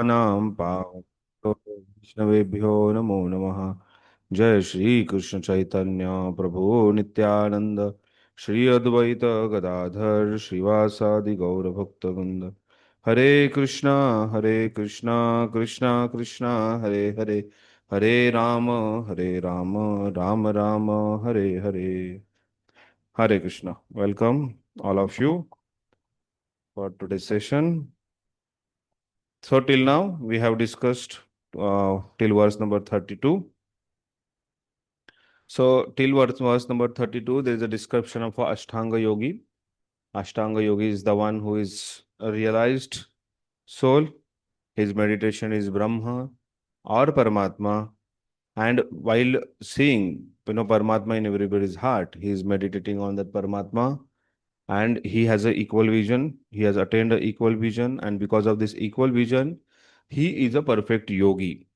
नाम वैष्णवेभ्यो नमो नमः। जय श्री कृष्ण चैतन्य प्रभु नित्यानंद, श्री अद्वैत गदाधर श्रीवासादि गौर भक्तवृंद। Hare Krishna Krishna Krishna Hare Hare, Hare Ram Ram Ram Hare Hare. Hare Krishna. Welcome all of you for today's session. So till now we have discussed till verse number 32. So till verse number 32, there is a description of a Ashtanga Yogi. Ashtanga Yogi is the one who is a realized soul. His meditation is Brahma or Paramatma. And while seeing, Paramatma in everybody's heart, he is meditating on that Paramatma, and he has a equal vision. He has attained a equal vision, and because of this equal vision, he is a perfect yogi.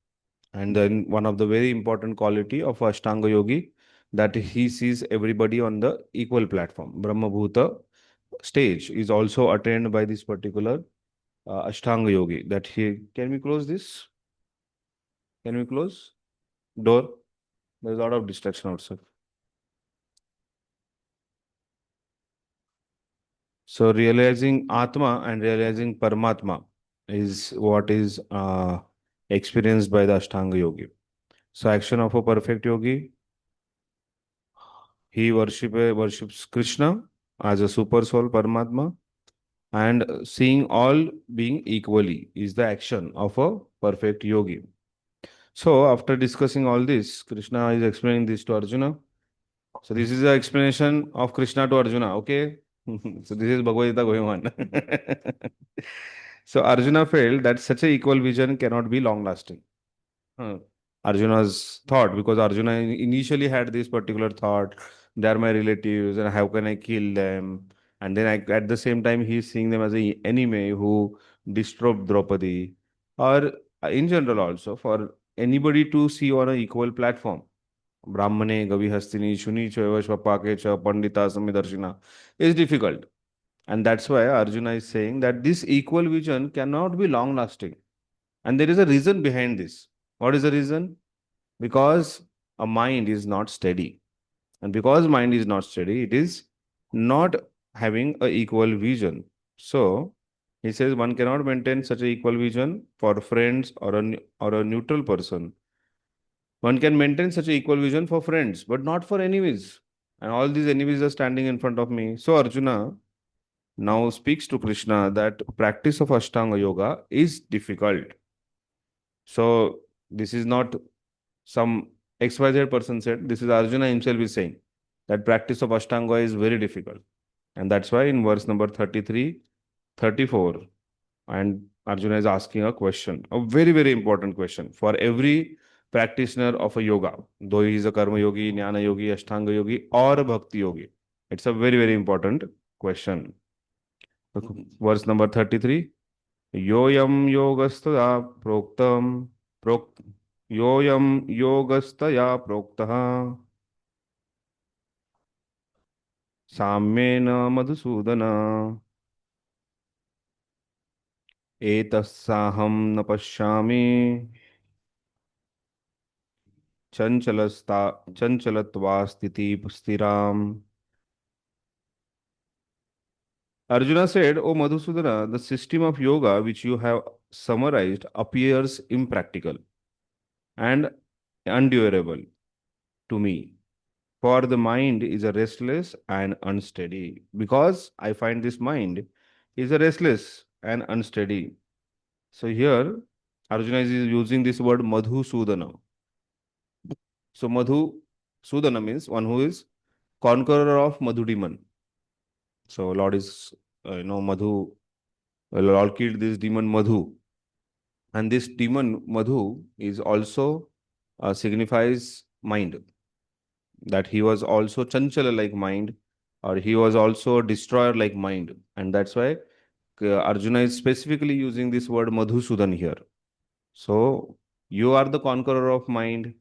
And then one of the very important quality of Ashtanga Yogi, that he sees everybody on the equal platform. Brahma Bhuta stage is also attained by this particular Ashtanga Yogi. That he can we close this? Can we close door? There's a lot of distraction outside. So realizing Atma and realizing Paramatma is what is experienced by the Ashtanga Yogi. So action of a perfect yogi, he worships Krishna as a super soul Paramatma, and seeing all being equally is the action of a perfect yogi. So after discussing all this, Krishna is explaining this to Arjuna. So this is the explanation of Krishna to Arjuna. Okay. So this is Bhagavad Gita going on. So Arjuna felt that such a equal vision cannot be long lasting. Arjuna's thought, because Arjuna initially had this particular thought, they are my relatives and how can I kill them? And then at the same time, he is seeing them as an enemy who disturbed Draupadi, or in general also for anybody to see on an equal platform. Brahmane, Gavi Hastini, Shuni, Chaiva, Shvapake, Cha, Pandita, Samidarshina is difficult. And that's why Arjuna is saying that this equal vision cannot be long lasting. And there is a reason behind this. What is the reason? Because a mind is not steady. And because mind is not steady, it is not having a equal vision. So he says one cannot maintain such a equal vision for friends or a neutral person. One can maintain such a equal vision for friends, but not for enemies. And all these enemies are standing in front of me. So Arjuna now speaks to Krishna that practice of Ashtanga Yoga is difficult. So this is not some XYZ person said, this is Arjuna himself is saying that practice of Ashtanga is very difficult. And that's why in verse number 33, 34, and Arjuna is asking a question, a very, very important question for every practitioner of a yoga, though he is a karma yogi, jnana yogi, ashtanga yogi, or a bhakti yogi. It's a very, very important question. Verse number 33. योऽयं योगस्तया प्रोक्तम् प्रोक्त योऽयं योगस्तया प्रोक्तः साम्येन मधुसूदन एतस्साहं न पश्यामि चञ्चलस्ता चञ्चलत्वा स्थिराम्. Arjuna said, O Madhusudana, the system of yoga which you have summarized appears impractical and undurable to me. For the mind is a restless and unsteady. Because I find this mind is a restless and unsteady. So here, Arjuna is using this word Madhusudana. So Madhu Sudana means one who is conqueror of Madhu demon. So Lord is, Madhu, Lord killed this demon Madhu. And this demon Madhu is also signifies mind. That he was also Chanchala like mind, or he was also a destroyer like mind. And that's why Arjuna is specifically using this word Madhusudan here. So you are the conqueror of mind,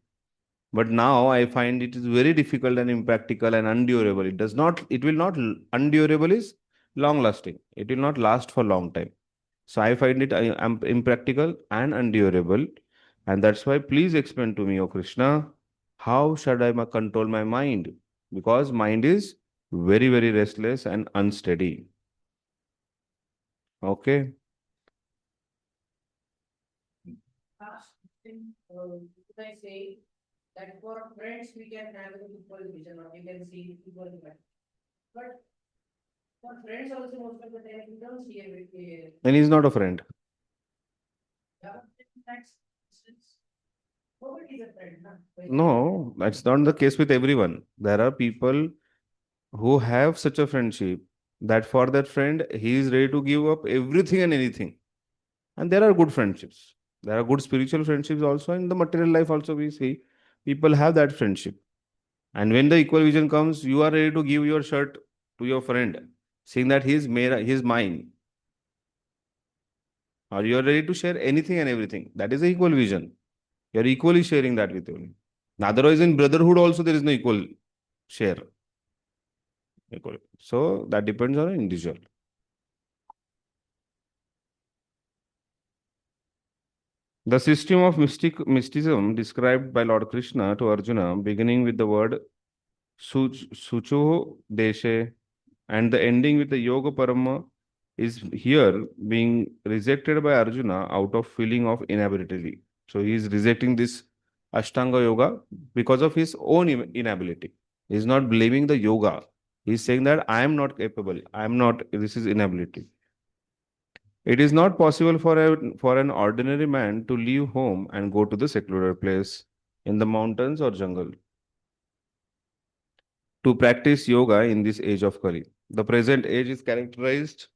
but now I find it is very difficult and impractical and undurable. It will not, undurable is long lasting. It will not last for long time. So I find it impractical and undurable. And that's why please explain to me, O Krishna, how should I control my mind? Because mind is very, very restless and unsteady. Okay. Last thing, could I say that for friends we can have an equal vision or we can see equal vision. But for friends also most of the time we don't see a And he's not a friend. yeah, that's nobody is a friend, huh? No, that's not the case with everyone. There are people who have such a friendship that for that friend, he is ready to give up everything and anything. And there are good friendships. There are good spiritual friendships also. In the material life, also, we see people have that friendship. And when the equal vision comes, you are ready to give your shirt to your friend, saying that he is mine. Or you are ready to share anything and everything. That is the equal vision. You are equally sharing that with him. Otherwise, in brotherhood also, there is no equal share. Equal. So that depends on an individual. The system of mysticism described by Lord Krishna to Arjuna, beginning with the word Sucho Deshe and the ending with the Yoga Parama, is here being rejected by Arjuna out of feeling of inability. So he is rejecting this Ashtanga Yoga because of his own inability. He is not blaming the yoga. He is saying that I am not capable. I am not, this is inability. It is not possible for an ordinary man to leave home and go to the secular place in the mountains or jungle to practice yoga in this age of Kali. The present age is characterized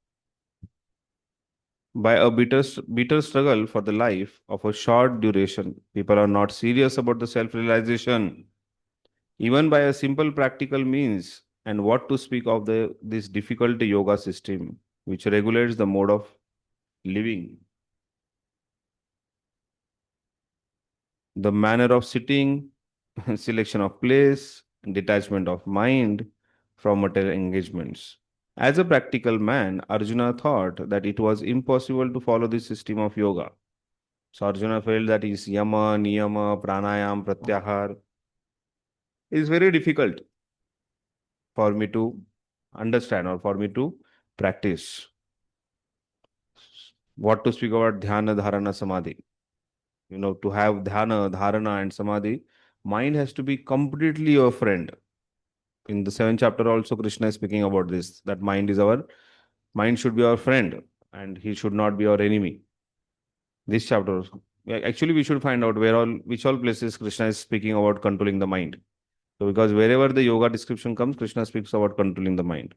by a bitter struggle for the life of a short duration. People are not serious about the self-realization, even by a simple practical means, and what to speak of this difficult yoga system, which regulates the mode of living, the manner of sitting, selection of place, detachment of mind from material engagements. As a practical man, Arjuna thought that it was impossible to follow this system of yoga. So Arjuna felt that his yama, niyama, pranayam, pratyahar is very difficult for me to understand or for me to practice. What to speak about dhyana, dharana, samadhi? To have dhyana, dharana, and samadhi, mind has to be completely your friend. In the seventh chapter, also Krishna is speaking about this. That mind should be our friend, and he should not be our enemy. This chapter, yeah, actually, we should find out which all places Krishna is speaking about controlling the mind. So, because wherever the yoga description comes, Krishna speaks about controlling the mind.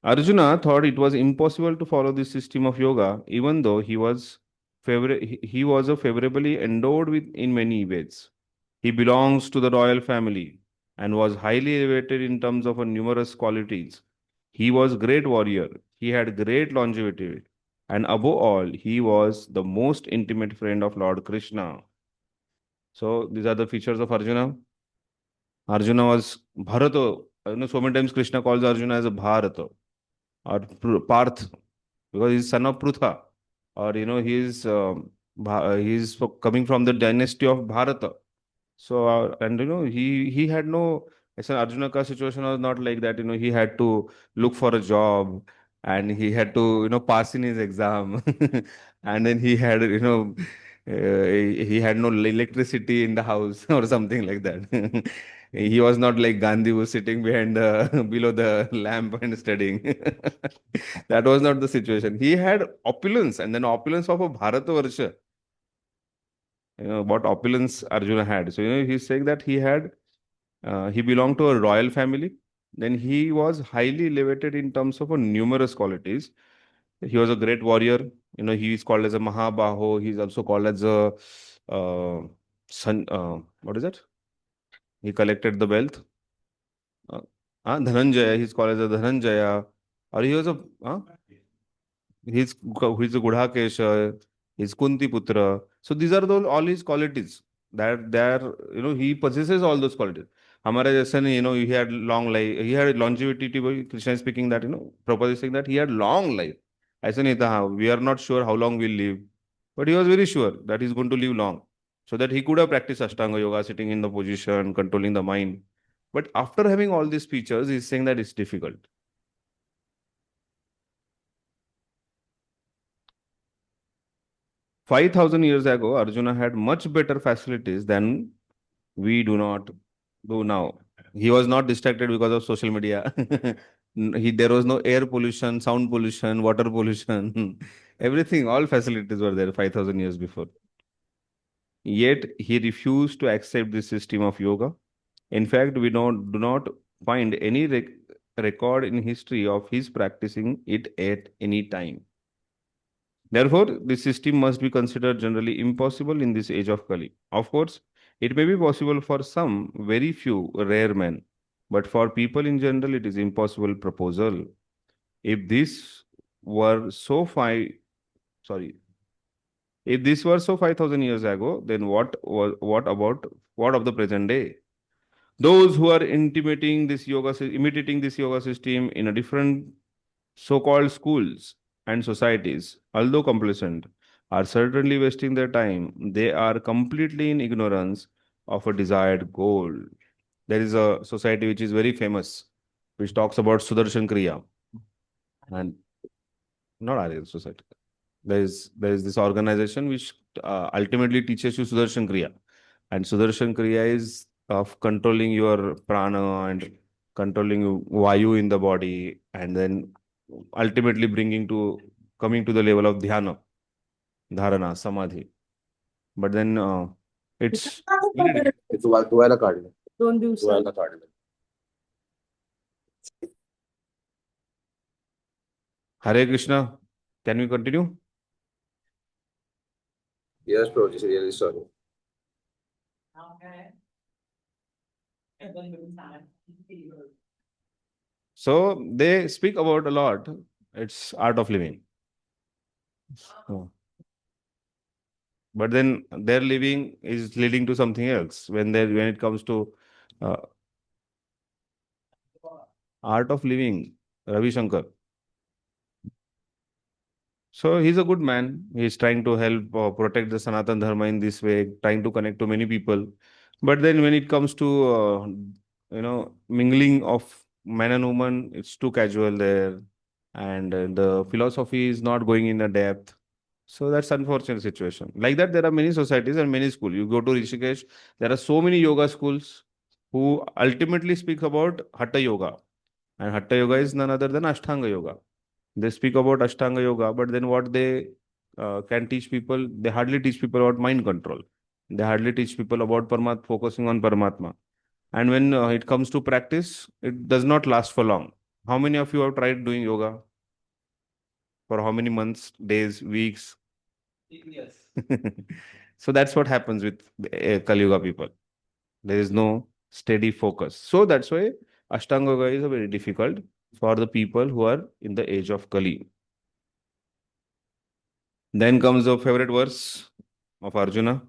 Arjuna thought it was impossible to follow this system of yoga, even though he was a favorably endowed with in many ways. He belongs to the royal family and was highly elevated in terms of numerous qualities. He was great warrior. He had great longevity. And above all, he was the most intimate friend of Lord Krishna. So these are the features of Arjuna. Arjuna was Bharata. So many times Krishna calls Arjuna as a Bharata or Parth because he's son of Prutha, or he's coming from the dynasty of Bharata. So and he had no. As an Arjuna ka situation was not like that. He had to look for a job, and he had to pass in his exam, and then he had he had no electricity in the house or something like that. He was not like Gandhi who was sitting behind below the lamp and studying. That was not the situation. He had opulence, and then opulence of a Bharatavarsha. What opulence Arjuna had. So he's saying that he belonged to a royal family. Then he was highly elevated in terms of numerous qualities. He was a great warrior. He is called as a Mahabaho. He's also called as a son. What is it? He collected the wealth. Uh, Dhananjaya. He's called as a Dhananjaya. Or he was a he's a Gudhakesh. He's Kunti Putra. So these are all his qualities. That he possesses all those qualities. हमारे जैसे नहीं, he had long life, he had longevity. Krishna is speaking that, Prabhupada is saying that he had long life. ऐसा नहीं था, हाँ, we are not sure how long we'll live, but he was very sure that he's going to live long, so that he could have practiced Ashtanga Yoga, sitting in the position, controlling the mind. But after having all these features, he's saying that it's difficult. 5,000 years ago, Arjuna had much better facilities than we do not do now. He was not distracted because of social media. There was no air pollution, sound pollution, water pollution, everything, all facilities were there 5,000 years before. Yet he refused to accept this system of yoga. In fact, we do not find any record in history of his practicing it at any time. Therefore, this system must be considered generally impossible in this age of Kali. Of course, it may be possible for some very few rare men, but for people in general, it is impossible proposal. If this were so sorry, if this were so 5,000 years ago, then what of the present day? Those who are imitating this yoga system in a different so-called schools and societies, although complacent, are certainly wasting their time. They are completely in ignorance of a desired goal. There is a society which is very famous, which talks about Sudarshan Kriya, and not Aryan society. There is this organization which ultimately teaches you Sudarshan Kriya, and Sudarshan Kriya is of controlling your prana and controlling vayu in the body, and then ultimately coming to the level of dhyana, dharana, samadhi. But then it's very difficult. धुवायला काढलं धुवायला काढलं Hare Krishna. Can we continue? Yes, Prabhuji, really sorry. So they speak about a lot. It's art of living. Oh. But then their living is leading to something else when it comes to uh, art of living, Ravi Shankar. So he's a good man. He's trying to help protect the Sanatan Dharma in this way, trying to connect to many people. But then when it comes to mingling of man and woman, it's too casual there, and the philosophy is not going in a depth. So that's unfortunate situation. Like that, there are many societies and many schools. You go to Rishikesh, there are so many yoga schools who ultimately speak about Hatha Yoga, and Hatha Yoga is none other than Ashtanga Yoga. They speak about Ashtanga Yoga, but then what they can teach people, they hardly teach people about mind control. They hardly teach people about focusing on Paramatma. And when it comes to practice, it does not last for long. How many of you have tried doing yoga? For how many months, days, weeks? Yes. So that's what happens with Kali Yuga people. There is no steady focus. So that's why Ashtanga Yoga is very difficult for the people who are in the age of Kali. Then comes the favorite verse of Arjuna.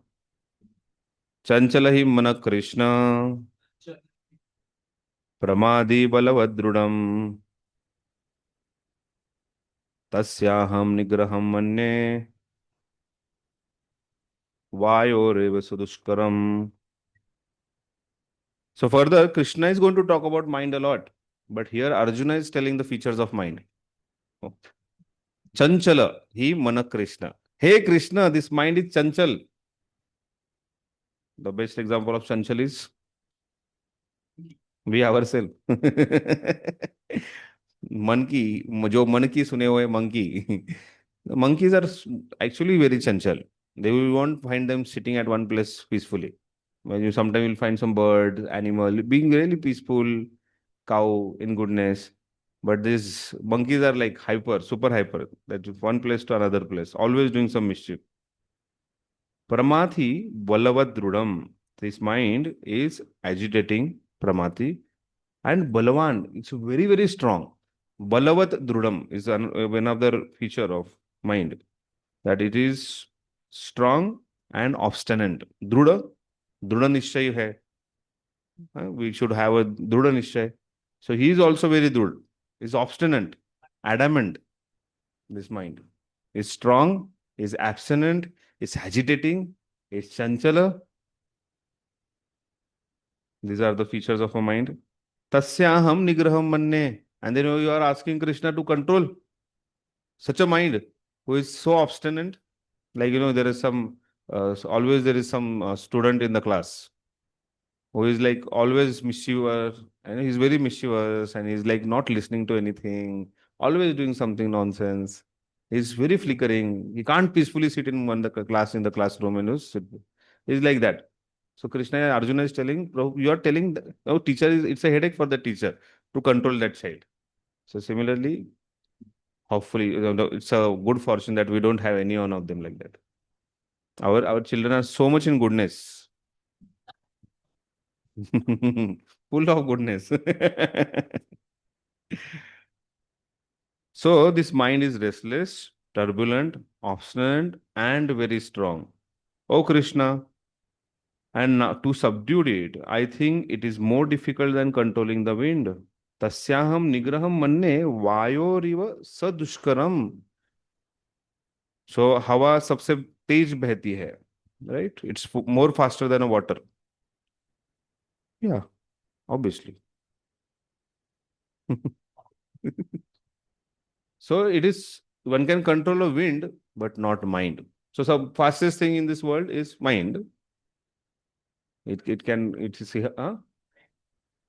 Chanchalahi mana Krishna pramadi balavadrudam tasyaham nigraham manye vayoreva sudushkaram. So further, Krishna is going to talk about mind a lot. But here Arjuna is telling the features of mind. Oh. Chanchala, he mana Krishna. Hey Krishna, this mind is chanchal. The best example of chanchal is we ourselves. Monkey, जो मन की सुने हुए monkey. Monkeys are actually very chanchal. They will won't find them sitting at one place peacefully. When you sometimes will find some bird, animal being really peaceful, cow in goodness. But these monkeys are like hyper, super hyper. That one place to another place, always doing some mischief. Pramati Balavat Drudam. This mind is agitating Pramati and Balavan. It's very, very strong. Balavat Drudam is another feature of mind, that it is strong and obstinate. Druda, Druda Nishchay hai. We should have a Drudha Nishchay. So he is also very Drud. Is obstinate, adamant. This mind is strong, is abstinent, is agitating, is chanchala. These are the features of a mind. Tasyaham nigraham manne. And then you are asking Krishna to control such a mind who is so obstinate. Like, there is always there is some student in the class who is like always mischievous, and he's very mischievous, and he's like not listening to anything, always doing something nonsense. He's very flickering. He can't peacefully sit in class in the classroom and he's like that. So Krishna Arjuna is telling, "Prabhu, you are telling no teacher is it's a headache for the teacher to control that child." So similarly, hopefully, it's a good fortune that we don't have any one of them like that. Our children are so much in goodness. Full of goodness. So this mind is restless, turbulent, obstinate, and very strong. Oh Krishna, and now to subdue it, I think it is more difficult than controlling the wind. Tasyaham nigraham manne vayoriva sadushkaram. So हवा सबसे तेज बहती है, right? It's more faster than a water. Yeah, obviously. So it is, one can control a wind, but not mind. So the fastest thing in this world is mind. It is, huh?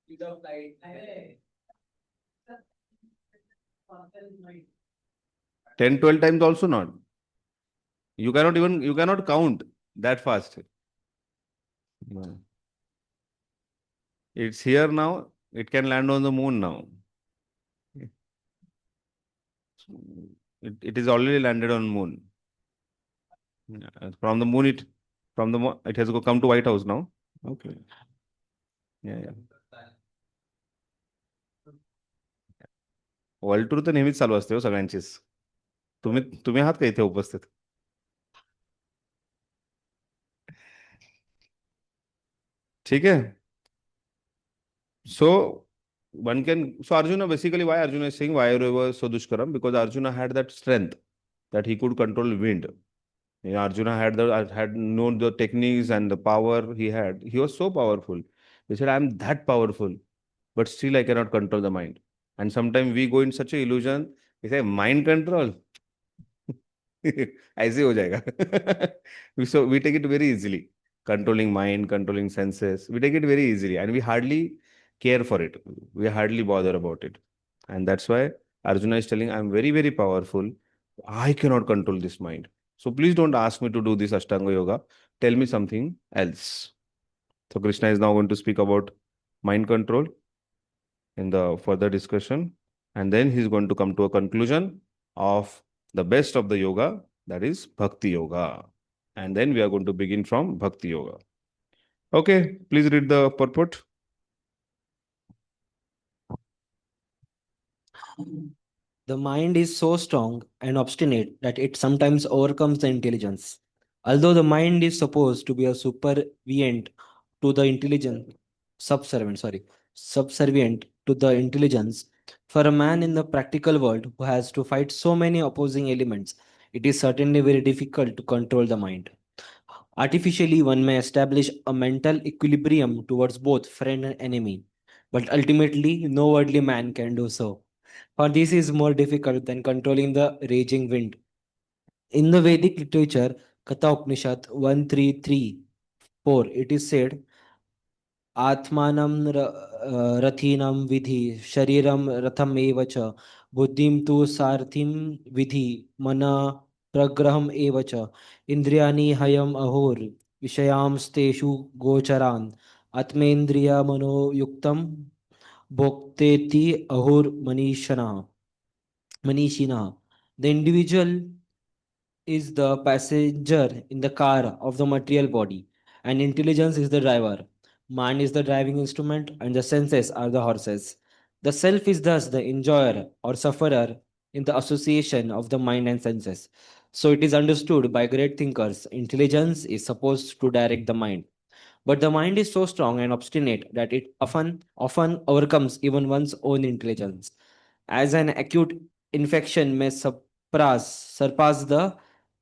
Without light. 10, 12 times also not. You cannot count that fast. No. It's here now. It can land on the moon now. It is already landed on moon. From the moon, it has come to White House now. Okay. Yeah. World tour तर नेहमीच चालू असते हो सगळ्यांचीच. तुम्ही आहात का इथे उपस्थित? ठीक है. So Arjuna, basically why Arjuna is saying why was so dushkaram, because Arjuna had that strength that he could control wind. Arjuna had known the techniques and the power he had. He was so powerful. He said, I am that powerful, but still I cannot control the mind. And sometimes we go in such a illusion, we say mind control. ऐसे हो जाएगा. So we take it very easily. Controlling mind, controlling senses. We take it very easily and we hardly care for it. We hardly bother about it. And that's why Arjuna is telling, I'm very, very powerful. I cannot control this mind. So please don't ask me to do this Ashtanga Yoga. Tell me something else. So Krishna is now going to speak about mind control in the further discussion. And then he's going to come to a conclusion of the best of the yoga, that is Bhakti Yoga. And then we are going to begin from Bhakti Yoga. Okay, please read the purport. The mind is so strong and obstinate that it sometimes overcomes the intelligence. Although the mind is supposed to be a subservient to the intelligence, for a man in the practical world who has to fight so many opposing elements, it is certainly very difficult to control the mind. Artificially, one may establish a mental equilibrium towards both friend and enemy, but ultimately, no worldly man can do so. For this is more difficult than controlling the raging wind. In the Vedic literature, Katha Upanishad 1.3.3.4, it is said, Atmanam rathinam vidhi, shariram ratham evacha, buddhim tu sarthim vidhi, mana pragraham evacha, indriyani hayam ahor, vishayam steshu gocharan, atmendriya mano yuktam, bhokteti ahur manishina. The individual is the passenger in the car of the material body, and intelligence is the driver. Mind is the driving instrument, and the senses are the horses. The self is thus the enjoyer or sufferer in the association of the mind and senses. So it is understood by great thinkers, intelligence is supposed to direct the mind. But the mind is so strong and obstinate that it often overcomes even one's own intelligence. As an acute infection may surpass the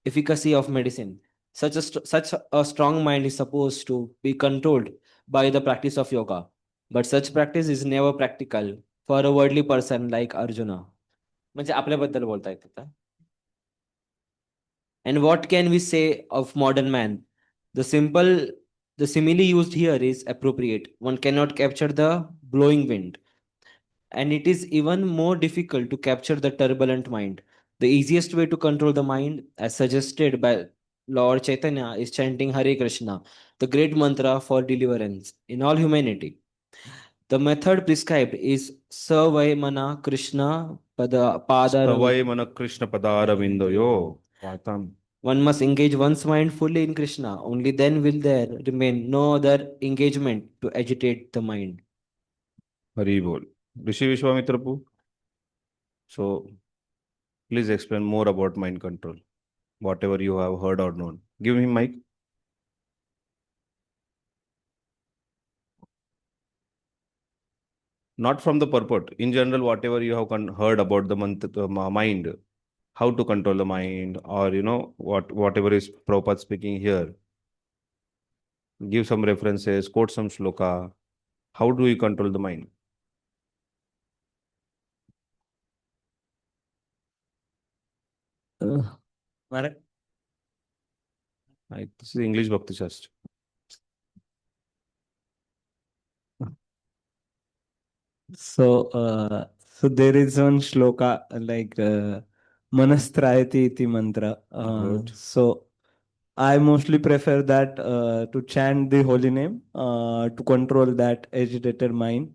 efficacy of medicine, such a strong mind is supposed to be controlled by the practice of yoga. But such practice is never practical for a worldly person like Arjuna. म्हणजे आपल्याबद्दल बोलतायत आता. And what can we say of modern man? The simile used here is appropriate. One cannot capture the blowing wind. And it is even more difficult to capture the turbulent mind. The easiest way to control the mind, as suggested by Lord Chaitanya, is chanting Hare Krishna, the great mantra for deliverance in all humanity. The method prescribed is Savai Krishna Savai Padaravinda. mana Krishna padaravindoyo. Vatam. One must engage one's mind fully in Krishna. Only then will there remain no other engagement to agitate the mind. Hari bol. Rishi Vishwamitra Prabhu. So please explain more about mind control. Whatever you have heard or known. Give him mic. Not from the purport. In general, whatever you have heard about the mind, how to control the mind, or whatever is Prabhupada speaking here. Give some references, quote some shloka. How do we control the mind? Maharaj? This is English Bhakti Shastri. So there is one shloka like Manastrayati iti mantra. Good. So I mostly prefer that to chant the holy name to control that agitated mind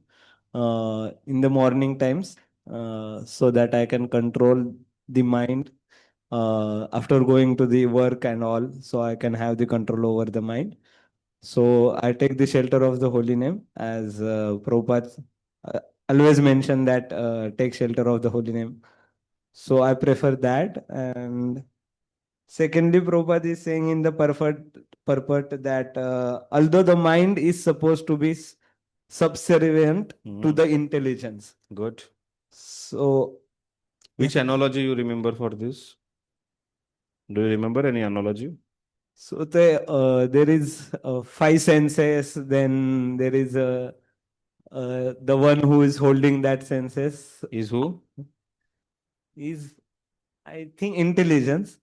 in the morning times so that I can control the mind after going to the work and all, so I can have the control over the mind. So I take the shelter of the holy name, as Prabhupada always mention that take shelter of the holy name. So I prefer that. And secondly, Prabhupada is saying in the purport that although the mind is supposed to be subservient to the intelligence. Good. So Which analogy you remember for this? Do you remember any analogy? So there is five senses, then there is the one who is holding that senses Is who? is, I think, intelligence,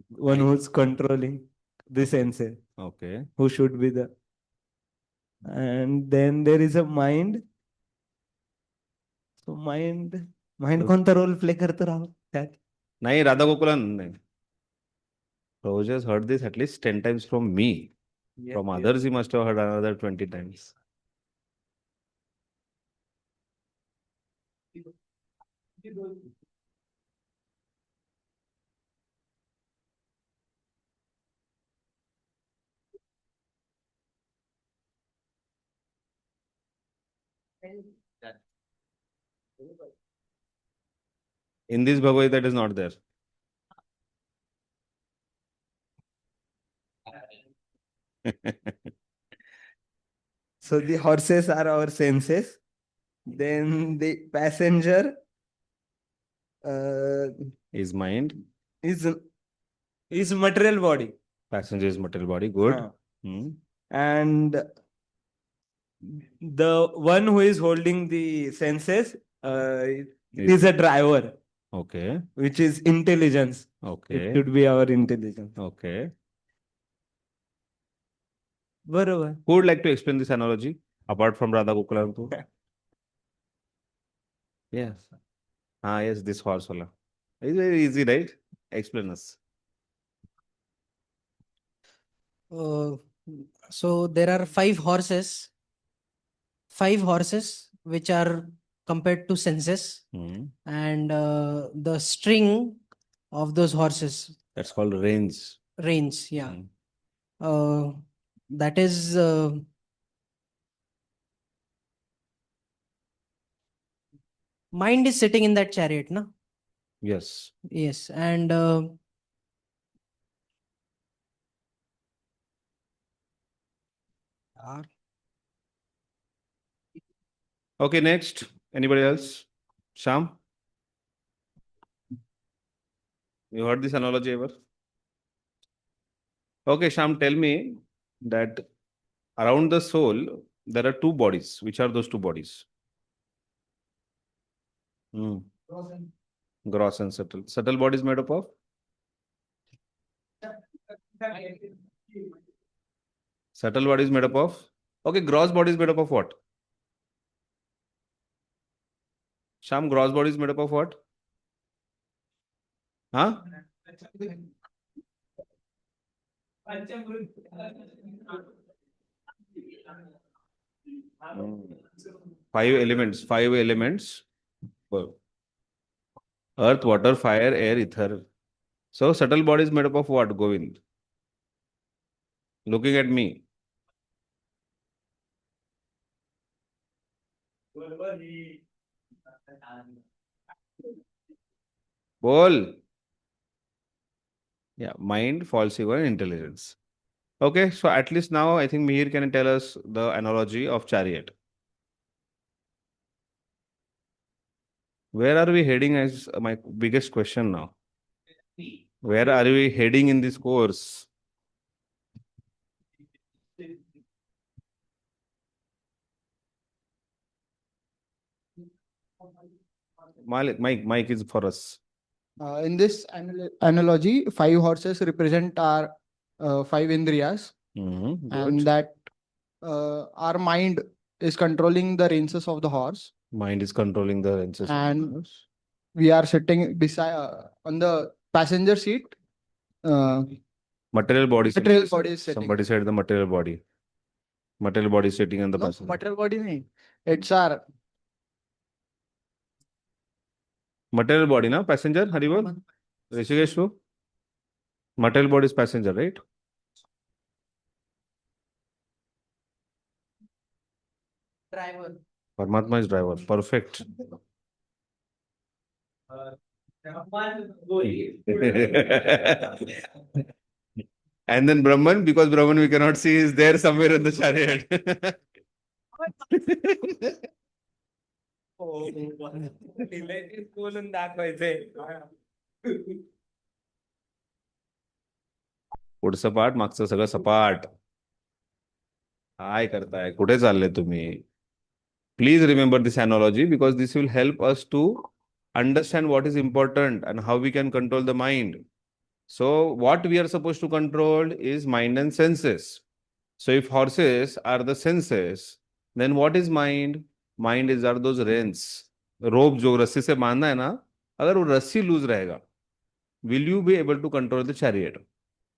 one who's controlling the senses, Okay. who should be the, and then there is a mind. So mind कोणता role play करतो राव त्यात? नाही, Radha Gokulan. नाही. Prabhuji has heard this at least 10 times from me. Yes, From yes. others, he must have heard another 20 times. In this Bhagavad Gita, that is not there. So the horses are our senses. Then the passenger Is mind. is material body. Passenger is material body. Good. Huh. And the one who is holding the senses is a driver. Okay. Which is intelligence. Okay. It should be our intelligence. Okay. Barabar. Who would like to explain this analogy apart from Radha Gokulan? Yes. Yes, this horse. Wala. It's very easy, right? Explain us. So there are five horses which are compared to senses, and the string of those horses. That's called reins. Reins, yeah. That is mind is sitting in that chariot, no? Yes. Yes, and Okay, next. Anybody else? Sham? You heard this analogy ever? Okay, Sham, tell me that around the soul, there are two bodies. Which are those two bodies? Hmm. Gross and subtle. Subtle body is made up of? Subtle body is made up of? Okay, gross body is made up of what? Sham, gross body is made up of what? Huh? Hmm. Five elements. Five elements. Earth, water, fire, air, ether. So subtle body is made up of what, Govind? Looking at me. Bol. Yeah, mind, false ego, and intelligence. Okay, so at least now I think Mihir can tell us the analogy of chariot. Where are we heading is my biggest question now. Where are we heading in this course? Mike is for us. In this analogy, five horses represent our five indriyas, Good. and that our mind is controlling the reins of the horse, Mind is controlling the lenses. and we are sitting beside on the passenger seat. Material body. Material body is sitting. Somebody said the material body. Material body is sitting on the No, passenger. material body nahi. It's our Material body, na? Passenger, Haribol? Rishikesh, who? Material body is passenger, right? Driver. Paramatma is driver. Perfect. And then Brahman, because Brahman we cannot see, is there somewhere in the chariot. पुढचं पाठ मागचं सगळं सपाट. काय करताय? कुठे चालले तुम्ही? Please remember this analogy because this will help us to understand what is important and how we can control the mind. So what we are supposed to control is mind and senses. So if horses are the senses, then what is mind? Mind is are those reins. Rope जो रस्सी से बांधना है ना, अगर वो रस्सी loose रहेगा, will you be able to control the chariot?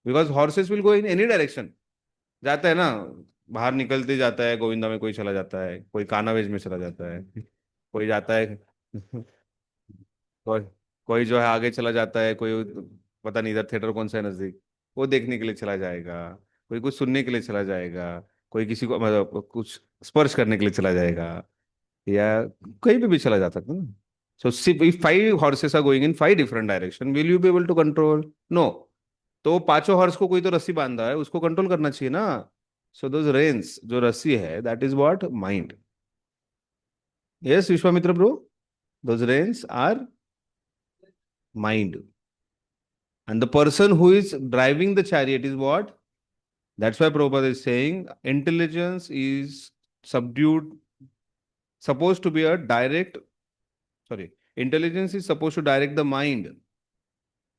Because horses will go in any direction. जाता है ना, बाहर निकलते जाता है, गोविंदा में कोई चला जाता है, कोई कानावेज में चला जाता है, कोई जाता है कोई कोई जो है आगे चला जाता है, कोई पता नहीं इधर थिएटर कौन सा है नजदीक, वो देखने के लिए चला जाएगा, कोई कुछ सुनने के लिए चला जाएगा, कोई किसी को मतलब कुछ स्पर्श करने के लिए चला जाएगा, या कहीं पे भी चला जा सकता है ना. So if five horses are going in five different direction, will you be able to control? No. तो पांचों हॉर्स को कोई तो रस्सी बांधा है, उसको कंट्रोल करना चाहिए ना. सो दोज रेन्स, जो रस्सी है, that is what mind. Yes Vishwamitra bro, those reins are mind. And the person who is driving the chariot is what? That's why Prabhupada is saying intelligence is subdued, supposed to be a direct, intelligence is supposed to direct the mind.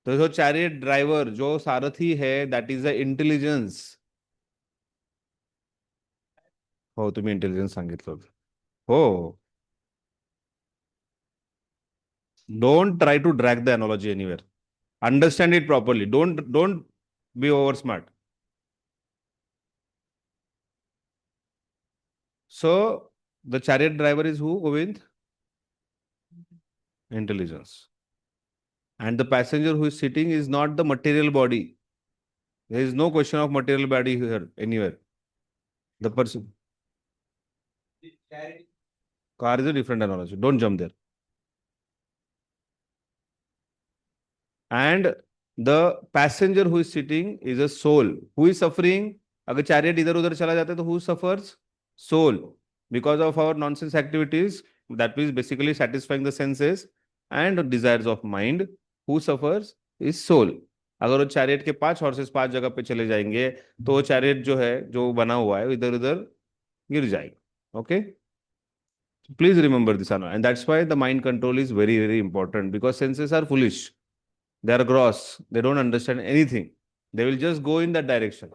तो जो chariot driver, जो सारथी है, that is the intelligence. हो, तुम्ही intelligence सांगितलं. हो. Don't try to drag the analogy anywhere. Understand it properly. Don't be over smart. So the chariot driver is who, Govind? Intelligence. And the passenger who is sitting is not the material body. There is no question of material body here anywhere. The person. Car is a different analogy. Don't jump there. And the passenger who is sitting is a soul. Who is suffering? अगर chariot इधर उधर चला जाता है तो who suffers? Soul, because of our nonsense activities, that means basically satisfying the senses and desires of mind. Who suffers is soul. अगर वो chariot के 5 हॉर्सेस 5 जगह पे चले जाएंगे तो वो चैरियट जो है, जो बना हुआ है, इधर उधर गिर जाएगा. Okay, please remember this, Anna. And that's why the mind control is very, very important, because senses are foolish. They are gross. They don't understand anything. They will just go in that direction.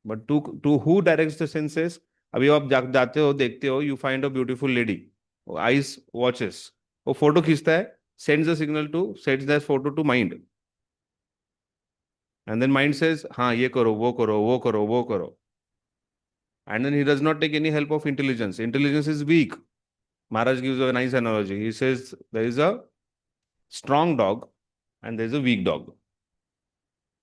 But to who directs the senses? अभी आप जाते हो, देखते हो, you find a beautiful lady. Eyes watches. वो photo खींचता है, sends a signal to, sends that photo to mind. And then mind says, हाँ ये करो, वो करो, वो करो, वो करो. And then he does not take any help of intelligence. Intelligence is weak. Maharaj gives a nice analogy. He says there is a strong dog and there is a weak dog.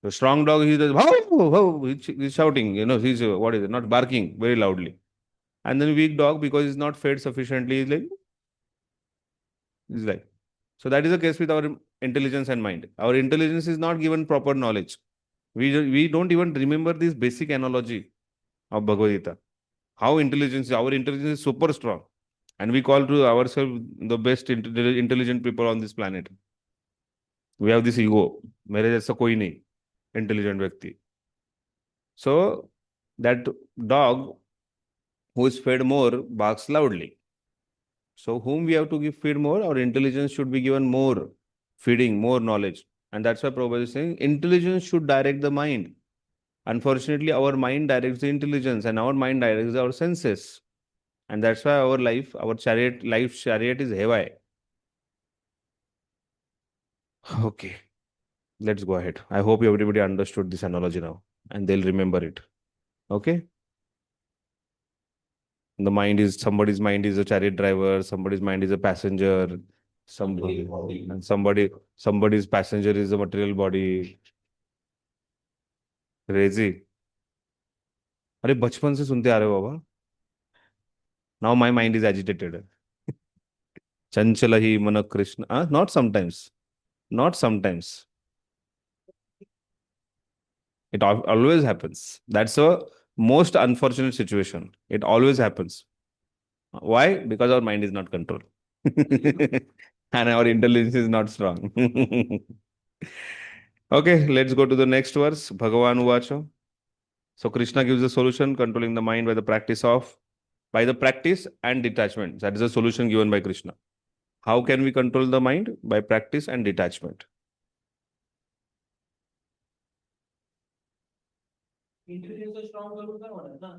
The strong dog, he does, wow, wow, he's shouting, he's, what is it, not barking very loudly. And then weak dog, because he's not fed sufficiently, he's like. So that is the case with our intelligence and mind. Our intelligence is not given proper knowledge. We don't even remember this basic analogy of Bhagavad Gita. Our intelligence is super strong. And we call to ourselves the best intelligent people on this planet. We have this ego. मेरे जैसा कोई नहीं intelligent व्यक्ति. So that dog who is fed more barks loudly. So whom we have to give feed more? Our intelligence should be given more feeding, more knowledge. And that's why Prabhupada is saying intelligence should direct the mind. Unfortunately, our mind directs the intelligence and our mind directs our senses. And that's why our life chariot is heavy. Okay, let's go ahead. I hope everybody understood this analogy now and they'll remember it. Okay? Somebody's mind is a chariot driver, somebody's mind is a passenger, somebody's passenger is a material body. Crazy. अरे बचपन से सुनते आ रहे हो बाबा. Now my mind is agitated. Chanchala hi mana Krishna. Not sometimes. Not sometimes. It always happens. That's a most unfortunate situation. It always happens. Why? Because our mind is not controlled. And our intelligence is not strong. Okay, let's go to the next verse. Bhagavan Uvacha. So Krishna gives the solution, controlling the mind by the practice and detachment. That is the solution given by Krishna. How can we control the mind? By practice and detachment. Intelligence strong करून काय होणार ना.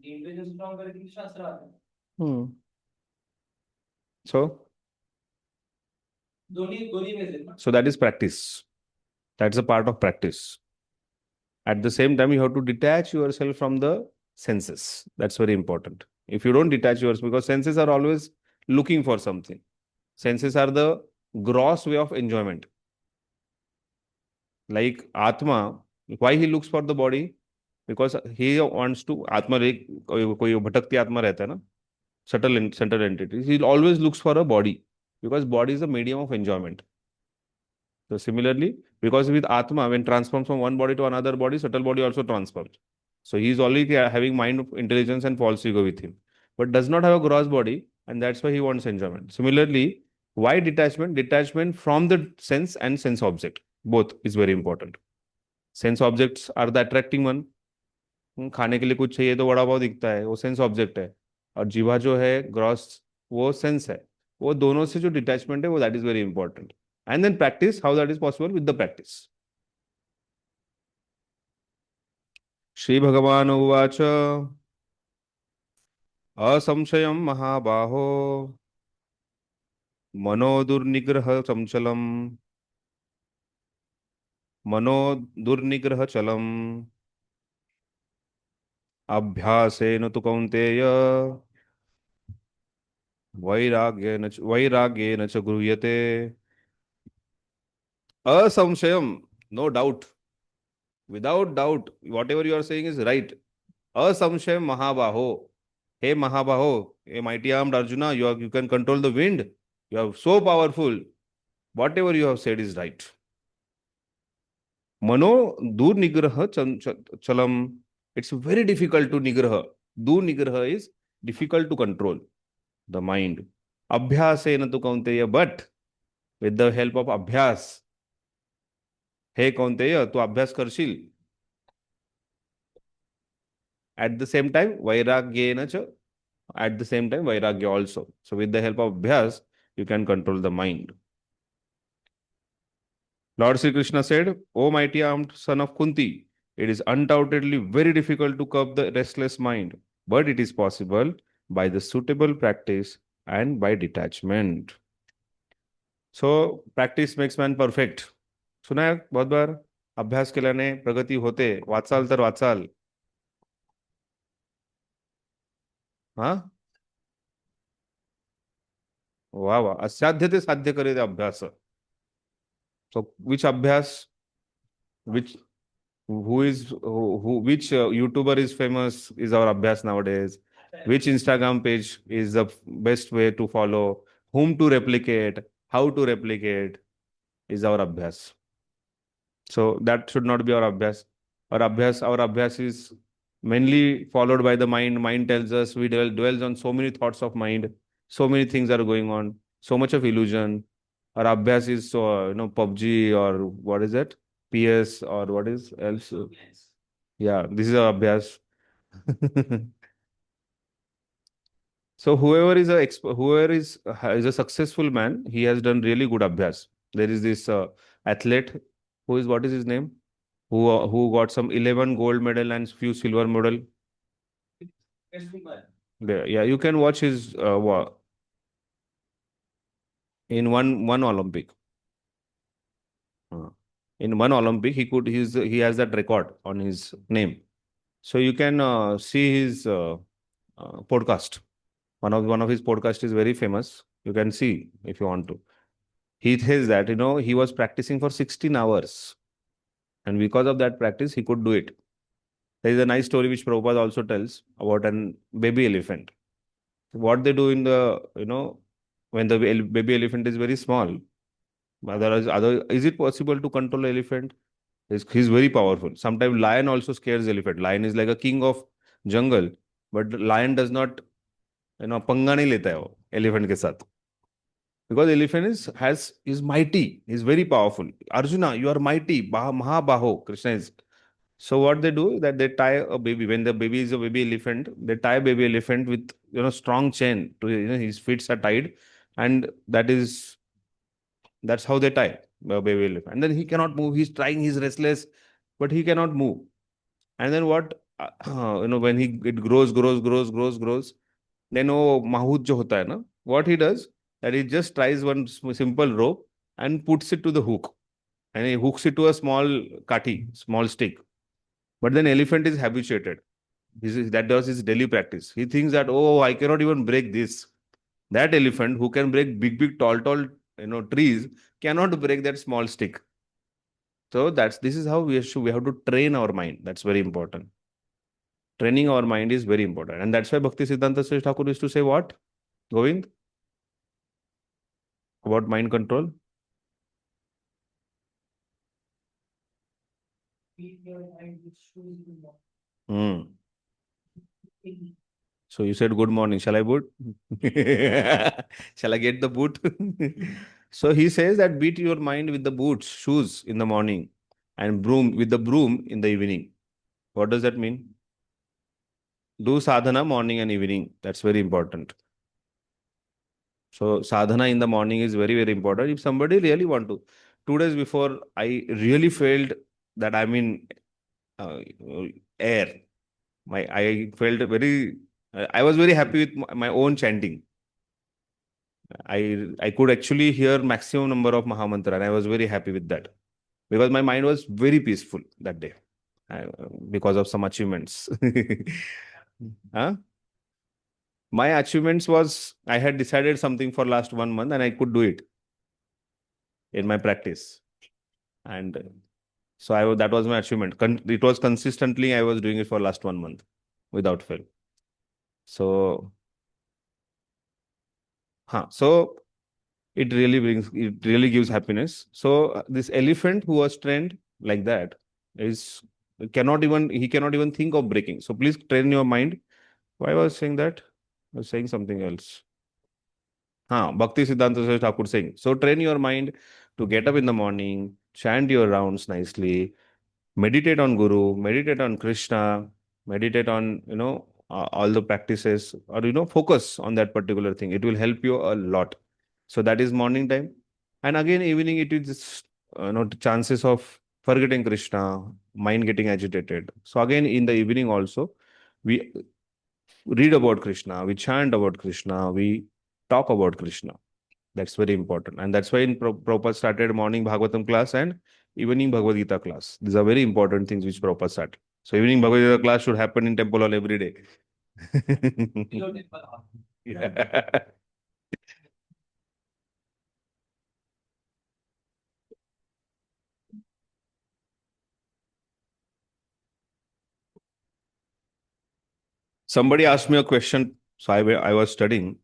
Intelligence strong करायची शास्त्र आहे. So दोन्ही ways आहेत ना. so that is practice. That's a part of practice. At the same time, you have to detach yourself from the senses. That's very important. If you don't detach yourself, because senses are always looking for something. Senses are the gross way of enjoyment. Like Atma, why he looks for the body? Because he wants to, Atma, कोई भटकती आत्मा रहता है ना, subtle entities. He always looks for a body, because body is a medium of enjoyment. So similarly, because with Atma, when transforms from one body to another body, subtle body also transforms. So he is already having mind of intelligence and false ego with him, but does not have a gross body, and that's why he wants enjoyment. Similarly, why detachment? Detachment from the sense and sense object. Both is very important. Sense objects are the attracting one. खाने के लिए कुछ चाहिए तो वड़ा पाव दिखता है, वो sense object है. और जीवा जो है ग्रॉस, वो सेंस है. वो दोनों से जो डिटैचमेंट है वो that is very important. And then practice, how that is possible? With the practice. Shri Bhagavan उवाच असंशयं महाबाहो मनो दुर्निग्रह चंचलम मनो दुर्निग्रह चलम अभ्यासेन तु कौन्तेय वैराग्येन च गृह्यते. असंशयम, no doubt, without doubt, whatever you are saying is right. Asamshayam Mahabaho. Hey Mahabaho, hey mighty armed Arjuna, you can control the wind. You are so powerful. Whatever you have said is right. Mano dur nigraha chalam. It's very difficult to nigraha. Do nigraha is difficult to control the mind. Abhyasena tu kaunteya, but with the help of abhyas, hey kaunteya, tu abhyas karshil. At the same time, vairagyena cha, at the same time, vairagya also. So with the help of abhyas, you can control the mind. Lord Sri Krishna said, O mighty armed son of Kunti, it is undoubtedly very difficult to curb the restless mind, but it is possible by the suitable practice and by detachment. So, practice makes man perfect. सुना है बहुत बार अभ्यास केल्याने प्रगती होते वाचाल तर वाचाल हाँ वाह वाह असाध्य ते साध्य करे ते अभ्यास so which abhyas which who is who which YouTuber is famous is our abhyas nowadays. Which Instagram page is the best way to follow? Whom to replicate? How to replicate is our abhyas. So that should not be our abhyas. Our abhyas is mainly followed by the mind. Mind tells us we dwells on so many thoughts of mind. So many things are going on. So much of illusion. Our abhyas is PUBG or what is it? PS or what is else? Yeah, this is our abhyas. So whoever is a successful man, he has done really good abhyas. There is this athlete who is what is his name? Who got some 11 gold medal and few silver medal. Yeah, you can watch his in one Olympic. Uh, in one Olympic, he has that record on his name. So you can see his podcast. One of his podcast is very famous. You can see if you want to. He says that he was practicing for 16 hours, and because of that practice, he could do it. There is a nice story which Prabhupada also tells about an baby elephant. What they do in the when the baby elephant is very small. Is it possible to control elephant? He's very powerful. Sometimes lion also scares elephant. Lion is like a king of jungle, but lion does not पंगा नहीं लेता है वो elephant के साथ. Because elephant is mighty, is very powerful. Arjuna, you are mighty, Mahabaho, Krishna is. So what they do is that they tie a baby. When the baby is a baby elephant, they tie baby elephant with strong chain to his feet are tied, and that's how they tie a baby elephant. And then he cannot move. He's trying. He's restless, but he cannot move. And then what? When it grows, then mahut jo hota hai na, what he does that he just tries one simple rope and puts it to the hook, and he hooks it to a small kati, small stick. But then elephant is habituated. That does his daily practice. He thinks that, oh, I cannot even break this. That elephant who can break big, tall, trees cannot break that small stick. So this is how we have to train our mind. That's very important. Training our mind is very important. And that's why Bhaktisiddhanta Swami Thakur used to say what? Govind? About mind control? Hmm. So you said good morning. Shall I boot? Shall I get the boot? So he says that beat your mind with the boots, shoes in the morning, and broom in the evening. What does that mean? Do sadhana morning and evening. That's very important. So sadhana in the morning is very, very important. If somebody really want to, 2 days before, I really felt that I'm in air. I was very happy with my own chanting. I could actually hear maximum number of Mahamantra, and I was very happy with that because my mind was very peaceful that day because of some achievements. Huh? My achievements was I had decided something for last 1 month and I could do it in my practice, and so that was my achievement. It was consistently I was doing it for last 1 month without fail. So, so it really gives happiness. So this elephant who was trained like that is he cannot even think of breaking. So please train your mind. Why was I saying that? I was saying something else. Bhakti Siddhanta Saraswati Thakur saying. So train your mind to get up in the morning, chant your rounds nicely, meditate on Guru, meditate on Krishna, meditate on, all the practices, or, focus on that particular thing. It will help you a lot. So that is morning time. And again, evening, it is just, chances of forgetting Krishna, mind getting agitated. So again, in the evening also, we read about Krishna, we chant about Krishna, we talk about Krishna. That's very important. And that's why in Prabhupada started morning Bhagavatam class and evening Bhagavad Gita class. These are very important things which Prabhupada started. So evening Bhagavad Gita class should happen in temple hall every day. Yeah. Somebody asked me a question. So I was studying.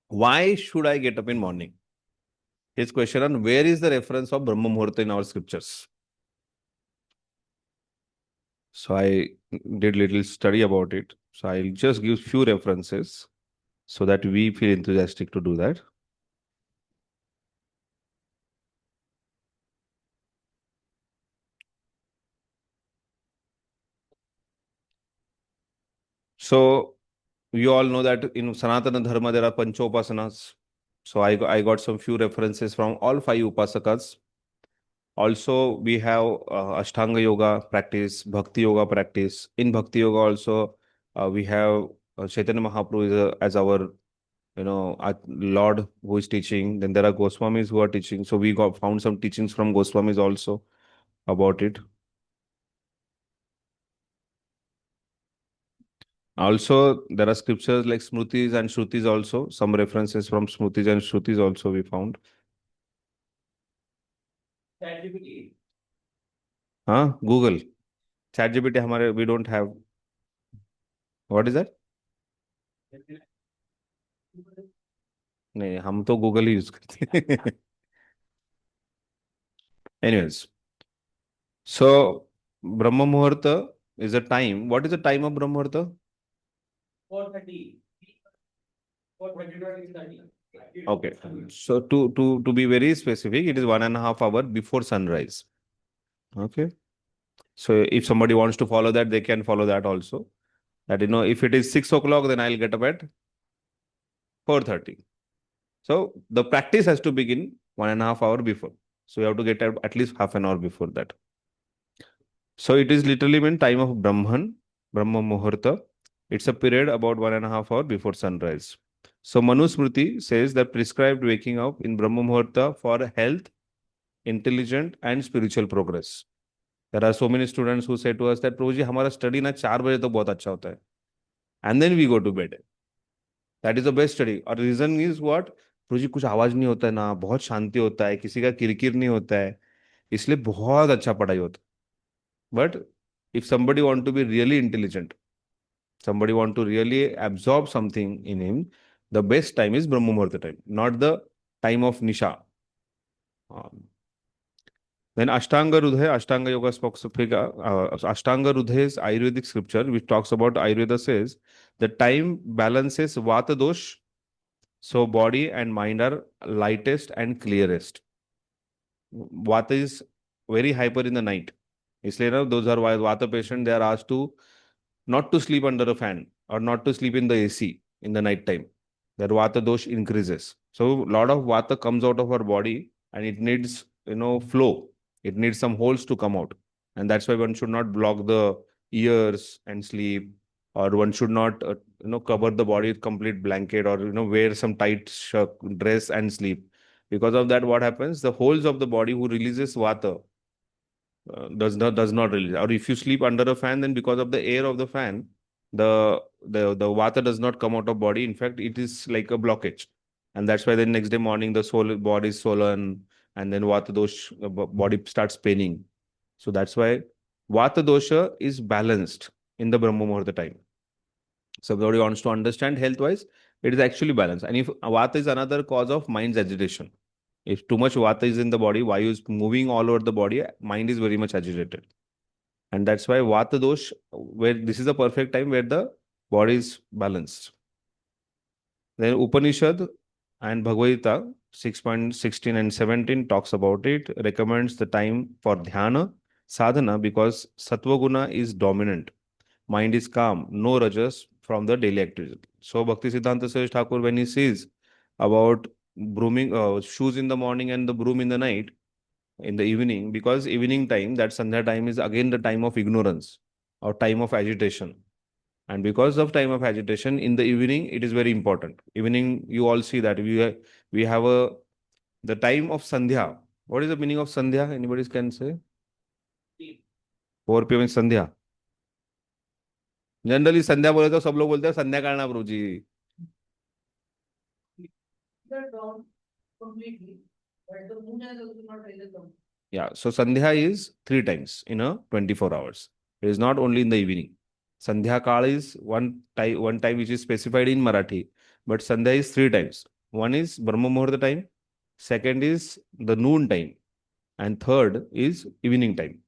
Why should I get up in morning? His question on where is the reference of Brahma Muhurta in our scriptures? So I did little study about it. So I'll just give few references so that we feel enthusiastic to do that. So we all know that in Sanatana Dharma there are Panchopasanas. So I got some few references from all 5 Upasakas. Also, we have Ashtanga Yoga practice, Bhakti Yoga practice. In Bhakti Yoga also, we have Chaitanya Mahaprabhu as our, our Lord who is teaching. Then there are Goswamis who are teaching. So we found some teachings from Goswamis also about it. Also, there are scriptures like Smritis and Shrutis also. Some references from Smritis and Shrutis also we found. Google. ChatGPT we don't have. What is that? नहीं हम तो Google ही use करते हैं. Anyways, so Brahma Muhurta is a time. What is the time of Brahma Muhurta? 4:30. 4:30. Okay. So to be very specific, it is 1.5 hours before sunrise. Okay. So if somebody wants to follow that, they can follow that also. That, if it is 6 o'clock, then I'll get up at 4:30. So the practice has to begin 1.5 hours before. So you have to get up at least half an hour before that. So it is literally meant time of Brahman, Brahma Muhurta. It's a period about 1.5 hours before sunrise. So Manusmriti says that prescribed waking up in Brahma Muhurta for health, intelligent and spiritual progress. There are so many students who say to us that Prabhuji, हमारा study ना 4 बजे तो बहुत अच्छा होता है. And then we go to bed. That is the best study. और reason is what? Prabhuji कुछ आवाज नहीं होता है ना, बहुत शांति होता है, किसी का किरकिर नहीं होता है, इसलिए बहुत अच्छा पढ़ाई होता है. But if somebody want to be really intelligent, somebody want to really absorb something in him, the best time is Brahma Muhurta time, not the time of Nisha. Then Ashtanga Rudhe, Ashtanga Yoga Ashtanga Rudhe is Ayurvedic scripture which talks about Ayurveda says the time balances Vata dosh, so body and mind are lightest and clearest. Vata is very hyper in the night. इसलिए ना those are Vata patient, they are asked to not to sleep under a fan or not to sleep in the AC in the night time. Their Vata dosh increases. So a lot of Vata comes out of our body and it needs, flow. It needs some holes to come out. And that's why one should not block the ears and sleep, or one should not, cover the body with complete blanket, or, wear some tight dress and sleep. Because of that, what happens? The holes of the body who releases Vata does not release. Or if you sleep under a fan, then because of the air of the fan, the Vata does not come out of body. In fact, it is like a blockage. And that's why the next day morning, the body is swollen, and then Vata dosha, body starts paining. So that's why Vata dosha is balanced in the Brahma Muhurta time. So if somebody wants to understand health-wise, it is actually balanced. And if Vata is another cause of mind's agitation. If too much Vata is in the body, Vayu is moving all over the body, mind is very much agitated. And that's why Vata dosh, where this is a perfect time where the body is balanced. Then Upanishad and Bhagavad Gita 6.16 and 17 talks about it, recommends the time for dhyana, sadhana, because sattva guna is dominant. Mind is calm, no rajas from the daily activity. So Bhakti Siddhanta Saraswati Thakur, when he says about brooming shoes in the morning and the broom in the night, in the evening, because evening time, that Sandhya time is again the time of ignorance or time of agitation. And because of time of agitation in the evening, it is very important. Evening, you all see that we have a the time of Sandhya. What is the meaning of Sandhya? Anybody can say? 4 p.m. is Sandhya. Generally संध्या बोले तो सब लोग बोलते हैं संध्या करना प्रभु जी. They're down completely, but the moon has also not risen down. Yeah, so Sandhya is 3 times in a 24 hours. It is not only in the evening. Sandhya Kal is one time which is specified in Marathi, but Sandhya is 3 times. One is Brahma Muhurta time, second is the noon time, and third is evening time.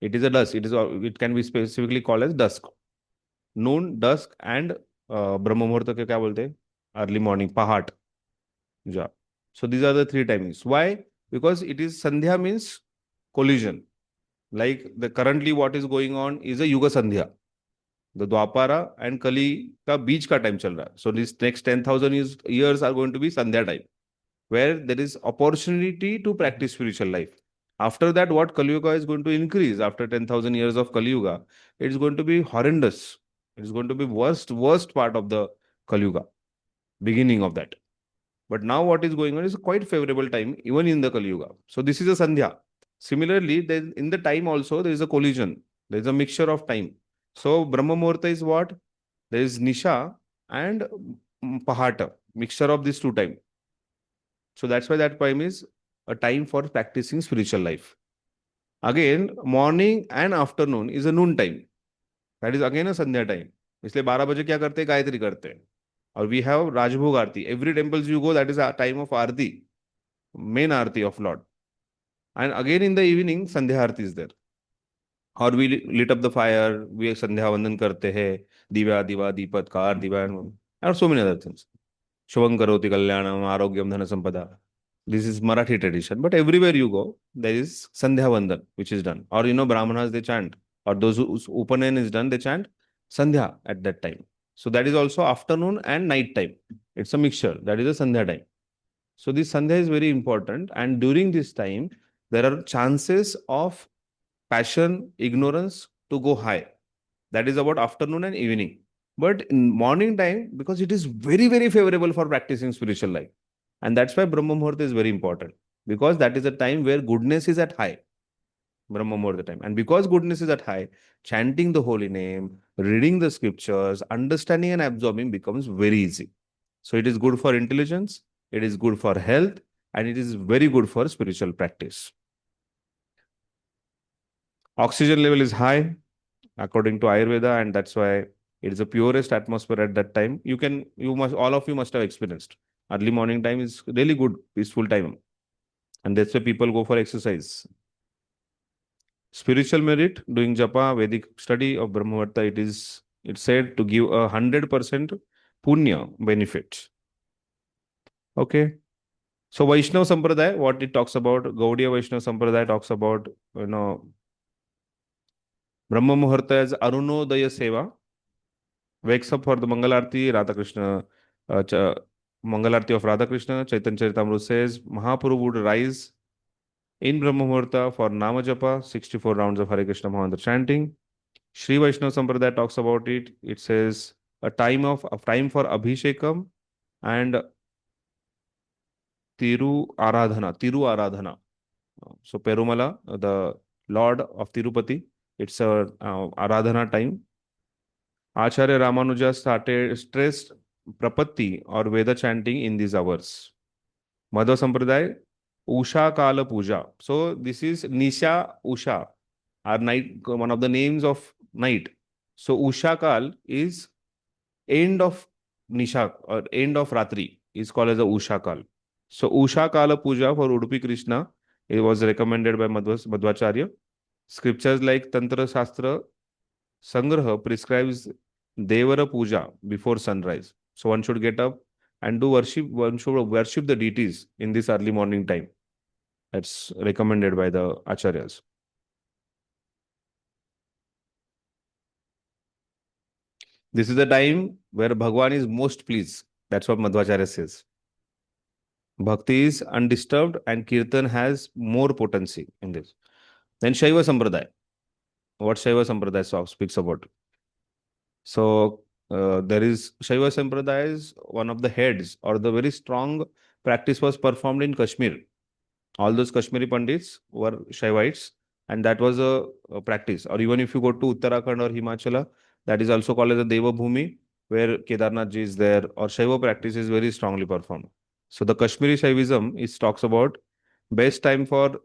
It is a dusk. It can be specifically called as dusk. Noon, dusk, and Brahma Muhurta के क्या बोलते हैं? Early morning, pahat. Yeah. So these are the 3 timings. Why? Because it is Sandhya means collision. Like the currently what is going on is a Yuga Sandhya. The Dwapara and Kali ka beach ka time chal raha. So this next 10,000 years are going to be Sandhya time, where there is opportunity to practice spiritual life. After that, what Kali Yuga is going to increase after 10,000 years of Kali Yuga, it is going to be horrendous. It is going to be worst part of the Kali Yuga, beginning of that. But now what is going on is a quite favorable time, even in the Kali Yuga. So this is a Sandhya. Similarly, in the time also, there is a collision. There is a mixture of time. So Brahma Muhurta is what? There is Nisha and Pahata, mixture of these 2 times. So that's why that time is a time for practicing spiritual life. Again, morning and afternoon is a noon time. That is again a Sandhya time. इसलिए 12 बजे क्या करते हैं? गायत्री करते हैं. Or we have Rajbhog Aarti. Every temples you go, that is a time of Aarti, main Aarti of Lord. And again in the evening, Sandhya Aarti is there. Or we lit up the fire, we Sandhya Vandan karte hai, Diva, Diva, Deepat, Kar, Diva, and so many other things. Shubham Karoti Kalyanam, Arogyam Dhana Sampada. This is Marathi tradition. But everywhere you go, there is Sandhya Vandan, which is done. Or, Brahmanas, they chant. Or those whose Upanan is done, they chant Sandhya at that time. So that is also afternoon and night time. It's a mixture. That is a Sandhya time. So this Sandhya is very important. And during this time, there are chances of passion, ignorance to go high. That is about afternoon and evening. But in morning time, because it is very, very favorable for practicing spiritual life. And that's why Brahma Muhurta is very important. Because that is a time where goodness is at high. Brahma Muhurta time. And because goodness is at high, chanting the holy name, reading the scriptures, understanding and absorbing becomes very easy. So it is good for intelligence, it is good for health, and it is very good for spiritual practice. Oxygen level is high according to Ayurveda, and that's why it is the purest atmosphere at that time. All of you must have experienced. Early morning time is really good, peaceful time. And that's why people go for exercise. Spiritual merit, doing japa, Vedic study of Brahmavarta, it's said to give 100% punya benefit. Okay. So Vaishnava Sampradaya, what it talks about, Gaudiya Vaishnava Sampradaya talks about, Brahma Muhurta as Arunodaya Seva, wakes up for the Mangalarti, Radha Krishna, Mangalarti of Radha Krishna, Chaitanya Charitamrita says, Mahaprabhu would rise in Brahma Muhurta for Nama Japa, 64 rounds of Hare Krishna Mahamantra chanting. Sri Vaishnava Sampradaya talks about it. It says a time for Abhishekam and Tiru Aradhana. So Perumala, the Lord of Tirupati, it's a Aradhana time. Acharya Ramanuja stressed Prapatti or Veda chanting in these hours. Madhva Sampradaya, Usha Kala Puja. So this is Nisha Usha, our night, one of the names of night. So Usha Kal is end of Nisha or end of Ratri is called as a Usha Kal. So Usha Kala Puja for Udupi Krishna, it was recommended by Madhvacharya. Scriptures like Tantra Shastra Sangraha prescribes Devara Puja before sunrise. So one should get up and do worship. One should worship the deities in this early morning time. That's recommended by the acharyas. This is the time where Bhagwan is most pleased. That's what Madhvacharya says. Bhakti is undisturbed and Kirtan has more potency in this. Then Shaiva Sampradaya. What Shaiva Sampradaya speaks about? So there is Shaiva Sampradaya is one of the heads or the very strong practice was performed in Kashmir. All those Kashmiri Pandits were Shaivites and that was a practice. Or even if you go to Uttarakhand or Himachala, that is also called as the Deva Bhumi, where Kedarnath ji is there, or Shaiva practice is very strongly performed. So the Kashmiri Shaivism is talks about best time for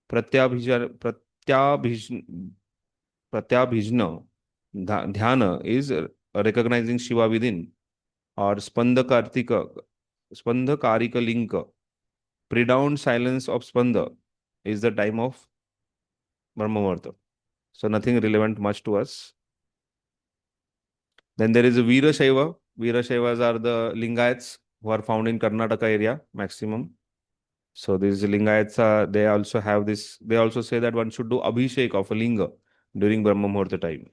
Pratyabhijna dhyana is recognizing Shiva within, or Spandhakarika Linka, predominant silence of Spandha is the time of Brahmamuhurta. So nothing relevant much to us. Then there is a Veera Shaiva. Veera Shaivas are the Lingayats who are found in Karnataka area maximum. So these Lingayats, they also have this, they also say that one should do Abhishek of a Linga during Brahma Muhurta time.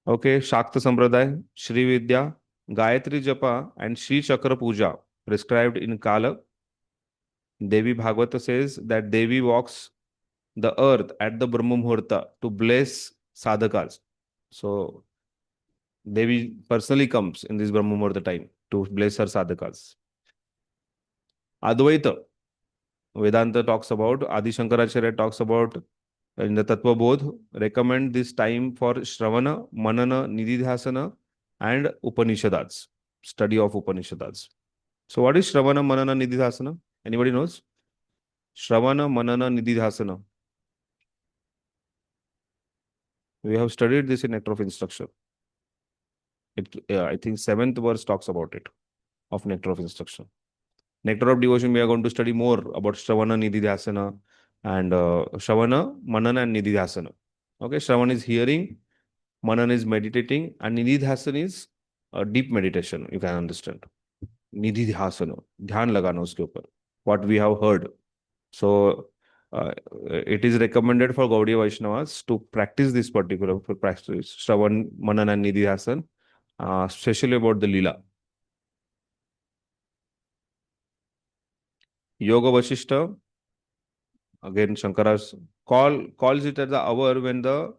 Okay, Shakta Sampradaya, Shri Vidya, Gayatri Japa and Shri Chakra Puja prescribed in Kala. Devi Bhagavata says that Devi walks the earth at the Brahma Muhurta to bless sadhakas. So Devi personally comes in this Brahma Muhurta time to bless her sadhakas. Advaita, Vedanta talks about, Adi Shankaracharya talks about in the Tattva Bodh, recommend this time for Shravana, Manana, Nididhyasana and Upanishads, study of Upanishads. So what is Shravana, Manana, Nididhyasana? Anybody knows? Shravana, Manana, Nididhyasana. We have studied this in Nectar of Instruction. I think 7th verse talks about it, of Nectar of Instruction. Nectar of Devotion, we are going to study more about Shravana, Nididhyasana and Shravana, Manana and Nididhyasana. Okay, Shravana is hearing, Manana is meditating and Nididhyasana is deep meditation, you can understand. Nididhyasana, dhyan lagana uske upar, what we have heard. So it is recommended for Gaudiya Vaishnavas to practice this particular practice, Shravan, Manana and Nididhyasana, especially about the Leela. Yoga Vashishta, again Shankara calls it as the hour when the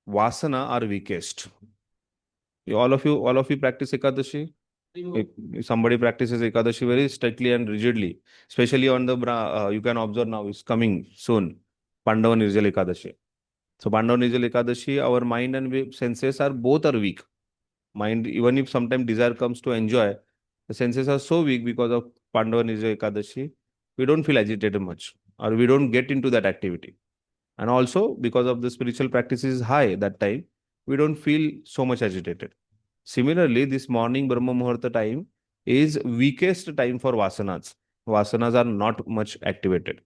Vasana are weakest. All of you practice Ekadashi? If somebody practices Ekadashi very strictly and rigidly, especially on the, you can observe now, it's coming soon, Pandava Nirjala Ekadashi. So Pandava Nirjala Ekadashi, our mind and senses are both are weak. Mind, even if sometimes desire comes to enjoy, the senses are so weak because of Pandava Nirjala Ekadashi, we don't feel agitated much, or we don't get into that activity. And also, because of the spiritual practice is high that time, we don't feel so much agitated. Similarly, this morning Brahma Muhurta time is weakest time for Vasanas. Vasanas are not much activated.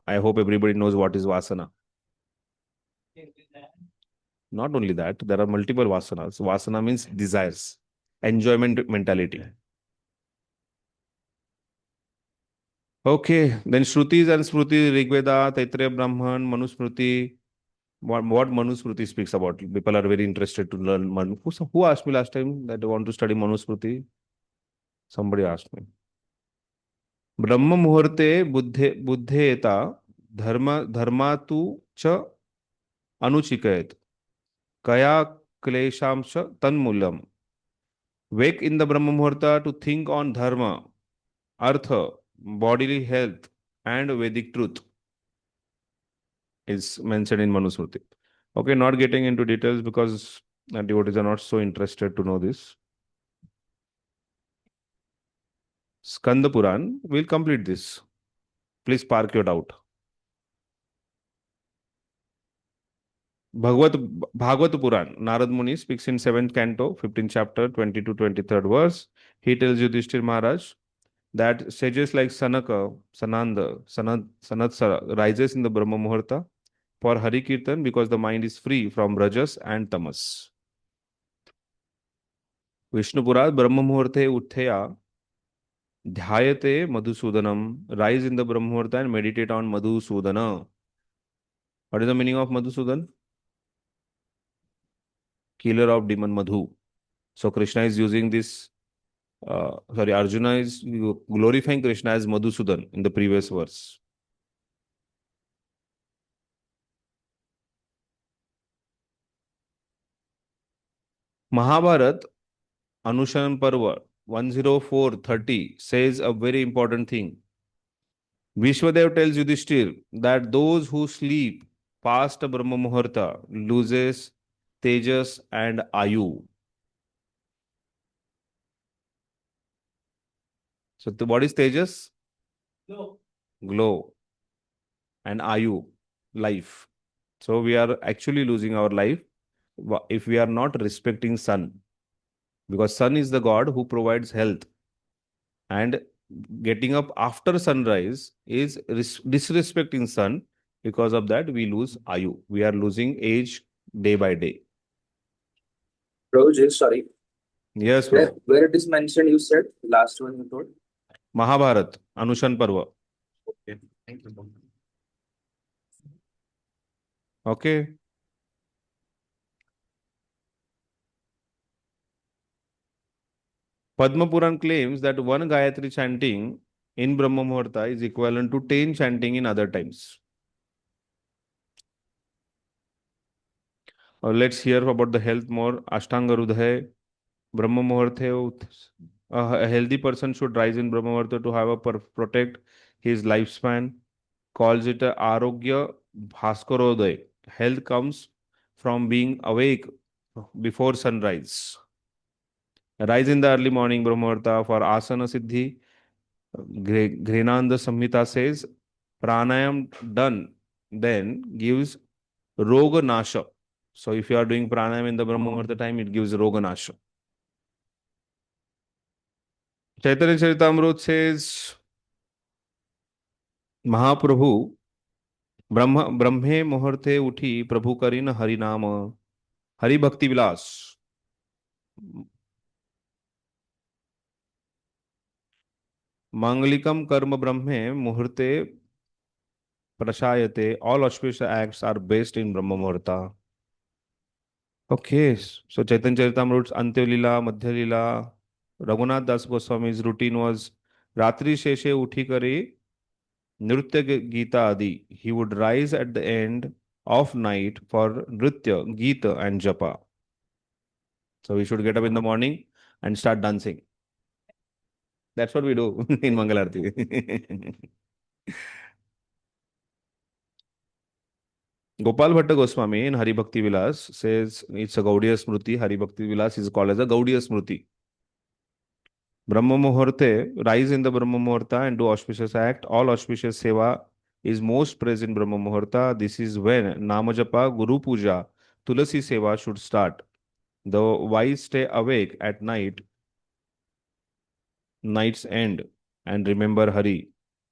I hope everybody knows what is Vasana. Not only that, there are multiple Vasanas. Vasana means desires, enjoyment mentality. Okay, then Shrutis and Smruti, Rigveda, Taittiriya Brahman, Manusmruti. What Manusmruti speaks about? People are very interested to learn Manu. Who asked me last time that they want to study Manusmruti? Somebody asked me. Brahma Muhurte Buddheta Dharmatu cha Anuchikayat Kaya Kleshamsha Tanmulam. Wake in the Brahma Muhurta to think on Dharma, Artha, bodily health, and Vedic truth is mentioned in Manusmruti. Okay, not getting into details because devotees are not so interested to know this. Skanda Puran, we'll complete this. Please park your doubt. Bhagavad Puran, Narad Muni speaks in 7th canto, 15th chapter, 20 to 23rd verse. He tells Yudhishthir Maharaj, that sages like Sanaka, Sananda, Sanatsara rises in the Brahma Muhurta for Hari Kirtan because the mind is free from Rajas and Tamas. Vishnupurat Brahma Muhurte Utthaya Dhyayate Madhusudanam, rise in the Brahma Muhurta and meditate on Madhusudana. What is the meaning of Madhusudan? Killer of demon Madhu. So Krishna is using this, Arjuna is glorifying Krishna as Madhusudan in the previous verse. Mahabharat Anushan Parva 104:30 says a very important thing. Vishwadev tells Yudhishthir that those who sleep past Brahma Muhurta loses Tejas and Ayu. So what is Tejas? Glow. And Ayu, life. So we are actually losing our life if we are not respecting sun. Because sun is the god who provides health. And getting up after sunrise is disrespecting sun. Because of that, we lose Ayu. We are losing age day by day. Prabhuji, sorry. Yes, Prabhu. Where it is mentioned, you said, last one you told? Mahabharat, Anushan Parva. Okay, thank you. Okay. Padma Puran claims that one Gayatri chanting in Brahma Muhurta is equivalent to 10 chanting in other times. Let's hear about the health more. Ashtanga Rudhay, Brahma Muhurta. A healthy person should rise in Brahma Muhurta to have a protect his lifespan. Calls it a Arogya Bhaskarodaya. Health comes from being awake before sunrise. Rise in the early morning Brahma Muhurta for Asana Siddhi. Grenanda Samhita says, pranayam done then gives roga nasha. So if you are doing pranayam in the Brahma Muhurta time, it gives roga nasha. Chaitanya Charitamrut says, Mahaprabhu Brahme Muhurte uthi Prabhu Karin Harinama Hari Bhakti Vilas. Mangalikam Karma Brahme Muhurte Prashayate. All auspicious acts are based in Brahma Muhurta. Okay, so Chaitanya Charitamrut's Antya Lila, Madhya Lila, Raghunath Das Goswami's routine was Ratri Sheshe Uthi Kare Nritya Gita Adi. He would rise at the end of night for Nritya, Gita and Japa. So we should get up in the morning and start dancing. That's what we do in Mangalarti. Gopal Bhatta Goswami in Hari Bhakti Vilas says it's a Gaudiya Smriti. Hari Bhakti Vilas is called as a Gaudiya Smriti. Brahma Muhurte, rise in the Brahma Muhurta and do auspicious act. All auspicious seva is most praised in Brahma Muhurta. This is when Namajapa, Guru Puja, Tulasi seva should start. The wise stay awake at night's end, and remember Hari.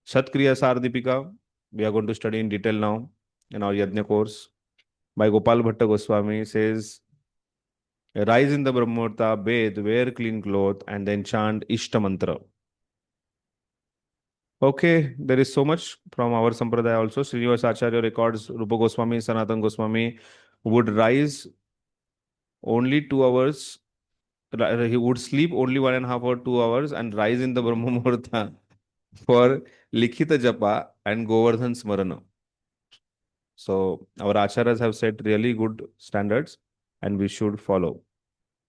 Satkriya Sardipika, we are going to study in detail now in our Yajna course by Gopal Bhatta Goswami says, rise in the Brahma Muhurta, bathe, wear clean cloth, and then chant Ishta Mantra. Okay, there is so much from our Sampradaya also. Srinivas Acharya records Rupa Goswami, Sanatan Goswami would rise only 2 hours. He would sleep only 1.5 or 2 hours and rise in the Brahma Muhurta for Likhita Japa and Govardhan Smarana. So our acharyas have set really good standards and we should follow.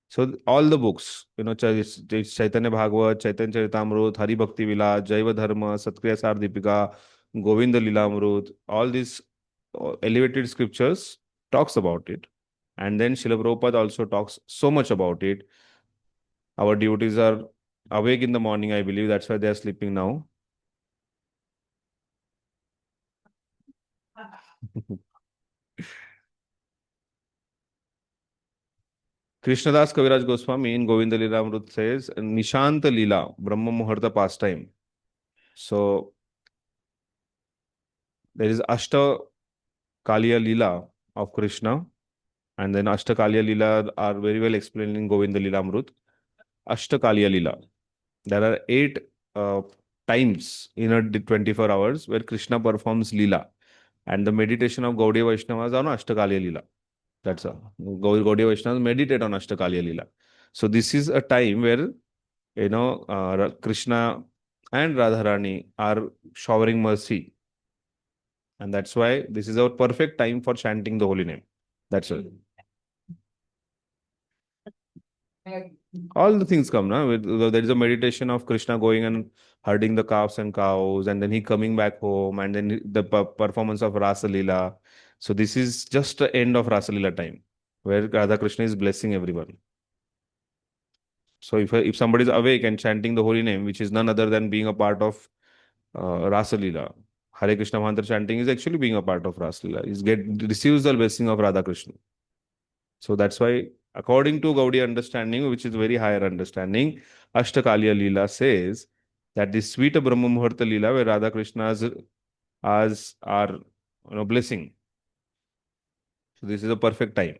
So all the books, Chaitanya Bhagavat, Chaitanya Charitamrut, Hari Bhakti Vilas, Jaiva Dharma, Satkriya Sardipika, Govinda Lilamrut, all these elevated scriptures talks about it. And then Srila Prabhupada also talks so much about it. Our devotees are awake in the morning, I believe. That's why they are sleeping now. Krishnadas Kaviraj Goswami in Govinda Lilamrut says, Nishanta Lila, Brahma Muhurta pastime. So there is Ashta Kaliya Leela of Krishna, and then Ashta Kaliya Leela are very well explained in Govinda Leelamrut. Ashta Kaliya Leela. There are 8 uh, times in a 24 hours where Krishna performs Leela. And the meditation of Gaudiya Vaishnavas on Ashtakaliya Leela. That's all. Gaudiya Vaishnavas meditate on Ashtakaliya Leela. So this is a time where, Krishna and Radharani are showering mercy. And that's why this is our perfect time for chanting the holy name. That's all. All the things come now. There is a meditation of Krishna going and herding the calves and cows, and then he coming back home, and then the performance of Rasa Leela. So this is just the end of Rasa Leela time, where Radha Krishna is blessing everyone. So if somebody is awake and chanting the holy name, which is none other than being a part of Rasa Leela, Hare Krishna mantra chanting is actually being a part of Rasa Leela. Receives the blessing of Radha Krishna. So that's why, according to Gaudiya understanding, which is very higher understanding, Ashtakaliya Leela says that this sweet Brahma Muhurta Leela, where Radha Krishna's as are blessing. So this is a perfect time.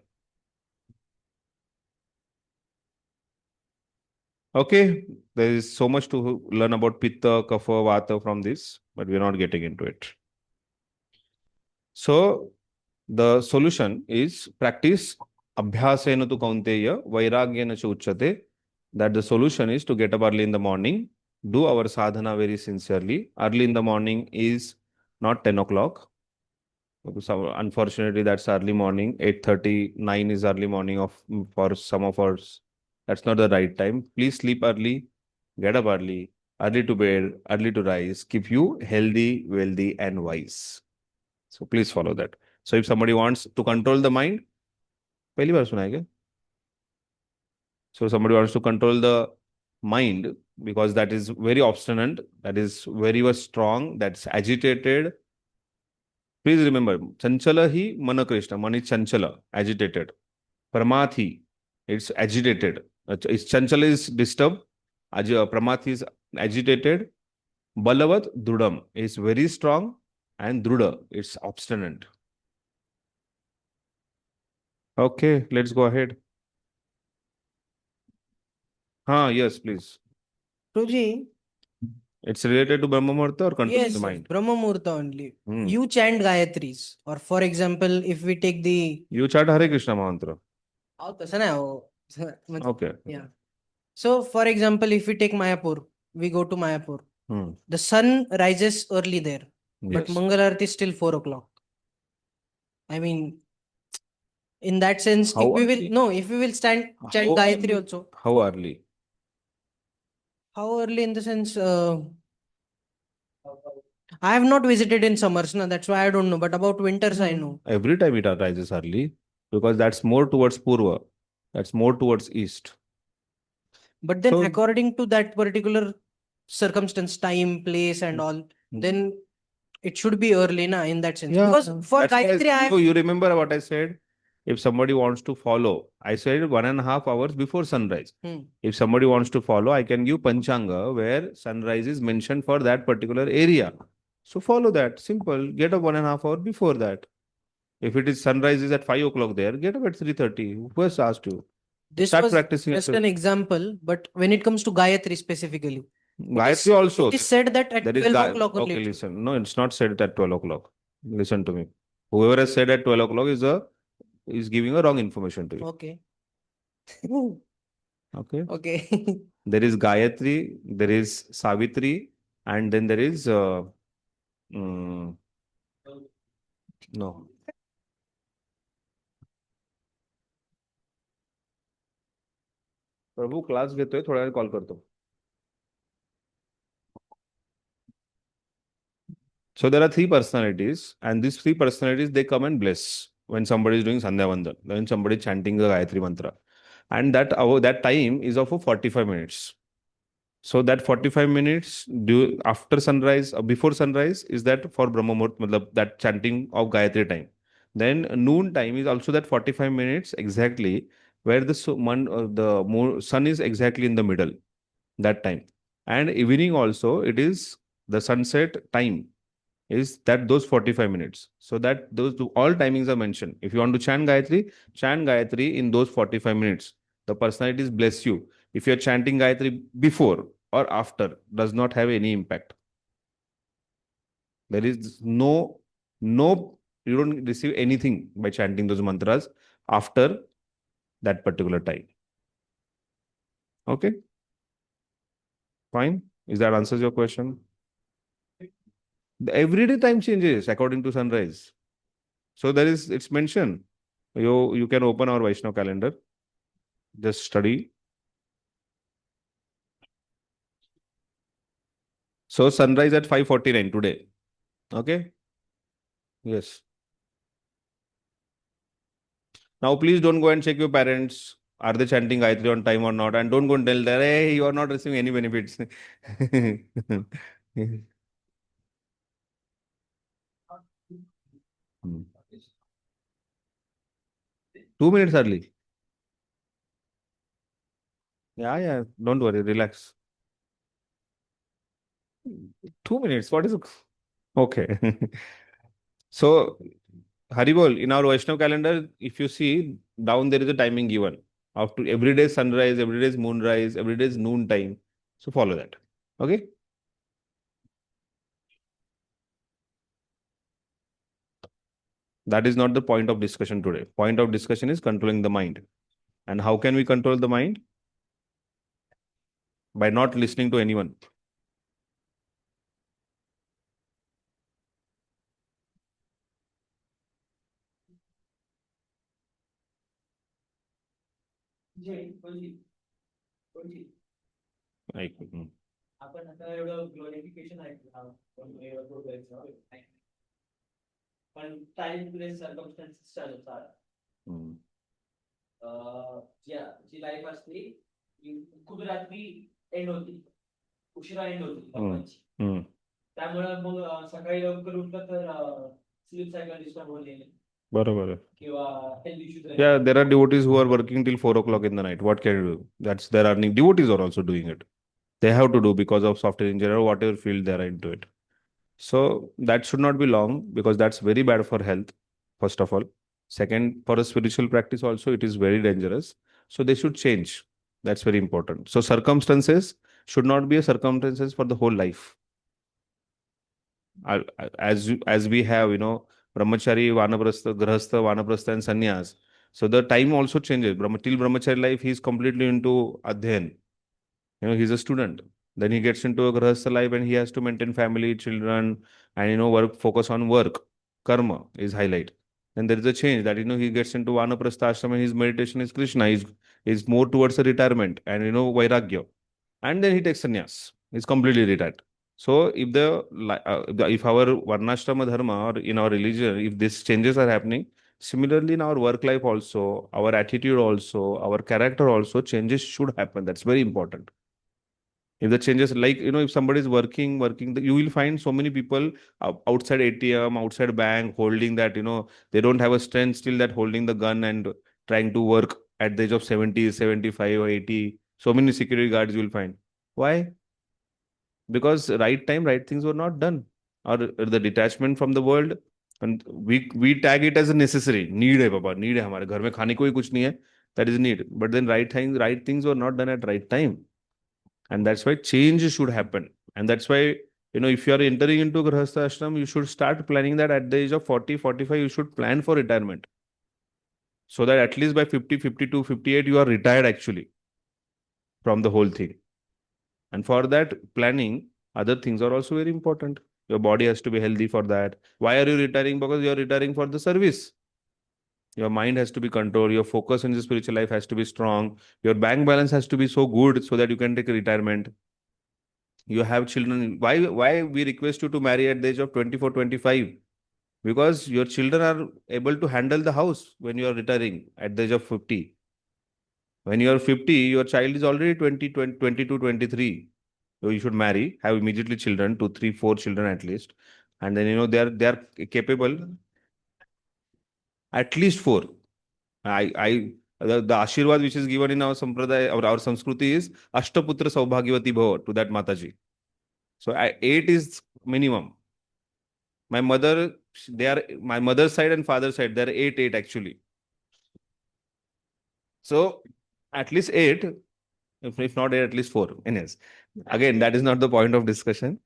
Okay, there is so much to learn about Pitta, Kapha, Vata from this, but we're not getting into it. So the solution is practice abhyasena tu kaunteya vairagyena cha uchyate. That the solution is to get up early in the morning, do our sadhana very sincerely. Early in the morning is not 10 o'clock. So unfortunately, that's early morning. 8:30, 9 is early morning for some of us. That's not the right time. Please sleep early, get up early to bed, early to rise, keep you healthy, wealthy, and wise. So please follow that. So if somebody wants to control the mind, पहली बार सुना है क्या? So somebody wants to control the mind because that is very obstinate, that is very much strong, that's agitated. Please remember, Chanchala hi mana Krishna. Man is Chanchala, agitated. Pramathi, it's agitated. Chanchala is disturbed. Pramathi is agitated. Balavat, Drudam is very strong. And Druda, it's obstinate. Okay, let's go ahead. Yes, please. Prabhuji, It's related to Brahma Muhurta or control yes, the mind? Brahma Muhurta only. Hmm. You chant Gayatris, or for example, if we take the You chant Hare Krishna mantra. तसं नाही हो. Okay. Yeah. So, for example, if we take Mayapur, we go to Mayapur. Hmm. The sun rises early there, but Yes. Mangal Aarti is still 4 o'clock. I mean, in that sense, How if we will chant How Gayatri early? also. How early? How early in the sense? I have not visited in summers, na, that's why I don't know. But about winters, I know. Every time it rises early because that's more towards Purva. That's more towards east. But then, So- according to that particular circumstance, time, place, and all, then it should be early, na, in that sense. Yeah. Because for That's why Gayatri, I so you remember what I said? If somebody wants to follow, I said 1.5 hours before sunrise. If somebody wants to follow, I can give Panchanga where sunrise is mentioned for that particular area. So follow that. Simple. Get up 1.5 hours before that. If it is sunrise is at 5 o'clock there, get up at 3:30. Who has asked you? this Start was practicing just at an example. But when it comes to Gayatri specifically, Gayatri also. it is said that at There is 12 o'clock Okay, only. listen. No, it's not said at 12 o'clock. Listen to me. Whoever has said at 12 o'clock is giving a wrong information to you. Okay. Okay. Okay. There is Gayatri, there is Savitri, and then there is no. Prabhu class घेतोय थोड्या वेळ call करतो. So there are 3 personalities, and these 3 personalities they come and bless when somebody is doing Sandhya Vandan, when somebody is chanting the Gayatri mantra, and that time is of 45 minutes. So that 45 minutes after sunrise, before sunrise, is that for Brahma Muhurt, that chanting of Gayatri time. Then noon time is also that 45 minutes exactly where the sun is exactly in the middle that time. And evening also it is the sunset time is that those 45 minutes. So that those all timings are mentioned. If you want to chant Gayatri in those 45 minutes. The personalities bless you. If you're chanting Gayatri before or after, does not have any impact. There is no, you don't receive anything by chanting those mantras after that particular time. Okay? Fine. Is that answers your question? The everyday time changes according to sunrise. So it's mentioned. You can open our Vaishnav calendar. Just study. So sunrise at 5:49 today. Okay? Yes. Now please don't go and check your parents. Are they chanting Gayatri on time or not? And don't go and tell them, hey, you are not receiving any benefits. Hmm. 2 minutes early. Yeah. Don't worry. Relax. 2 minutes. What is it? Okay. So, Haribol, in our Vaishnav calendar, if you see down, there is a timing given. After every day sunrise, every day is moonrise, every day is noon time. So follow that. Okay. That is not the point of discussion today. Point of discussion is controlling the mind. And how can we control the mind? By not listening to anyone. Hmm. आपण आता एवढं glorification ऐकलं पण time place सर्कमस्टन्सेसच्या नुसार Hmm. जी life असते खूप रात्री and होती उशिरा एंड होती लोकांची त्यामुळे मग सकाळी लवकर उठलं तर स्लीप सायकल डिस्टर्ब होणे बरोबर. किंवा health issues Yeah, there are devotees who are working till 4 o'clock in the night. What can you do? That's their earning. Devotees are also doing it. They have to do because of software engineer or whatever field they are into it. So that should not be long because that's very bad for health, first of all. Second, for a spiritual practice also, it is very dangerous. So they should change. That's very important. So circumstances should not be a circumstances for the whole life. As we have, brahmachari, vanaprastha, grahastha, vanaprastha, and sannyas. So the time also changes. Till brahmachari life, he is completely into adhyan. He's a student. Then he gets into a grahastha life and he has to maintain family, children, and work, focus on work. Karma is highlight. Then there is a change that he gets into vanaprastha ashram and his meditation is Krishna. Is more towards a retirement and vairagya. And then he takes sannyas. He's completely retired. So if our varnashrama dharma or in our religion, if these changes are happening, similarly in our work life also, our attitude also, our character also, changes should happen. That's very important. If the changes, like, if somebody is working, you will find so many people outside ATM, outside bank, holding that, they don't have a strength still that holding the gun and trying to work at the age of 70, 75 or 80. So many security guards you will find. Why? Because right time, right things were not done. Or the detachment from the world, and we tag it as a necessary need. है बाबा, need है हमारे घर में खाने को ही कुछ नहीं है. That is need. But then right things were not done at right time. And that's why change should happen. And that's why, if you are entering into Grahastha Ashram, you should start planning that at the age of 40, 45, you should plan for retirement. So that at least by 50, 52, 58, you are retired actually from the whole thing. And for that planning, other things are also very important. Your body has to be healthy for that. Why are you retiring? Because you are retiring for the service. Your mind has to be controlled. Your focus in the spiritual life has to be strong. Your bank balance has to be so good so that you can take a retirement. You have children. Why we request you to marry at the age of 24, 25? Because your children are able to handle the house when you are retiring at the age of 50. When you are 50, your child is already 20, 22, 23. So you should marry, have immediately children, 2, 3, 4 children at least. And then, they are capable, at least 4. The Ashirwad which is given in our Sampradaya, our Samskruti is Ashtaputra Saubhagyavati Bhava to that Mataji. So 8 is minimum. My mother's side and father's side, there are 8 actually. So at least 8, if not 8, at least 4. Anyways, again, that is not the point of discussion.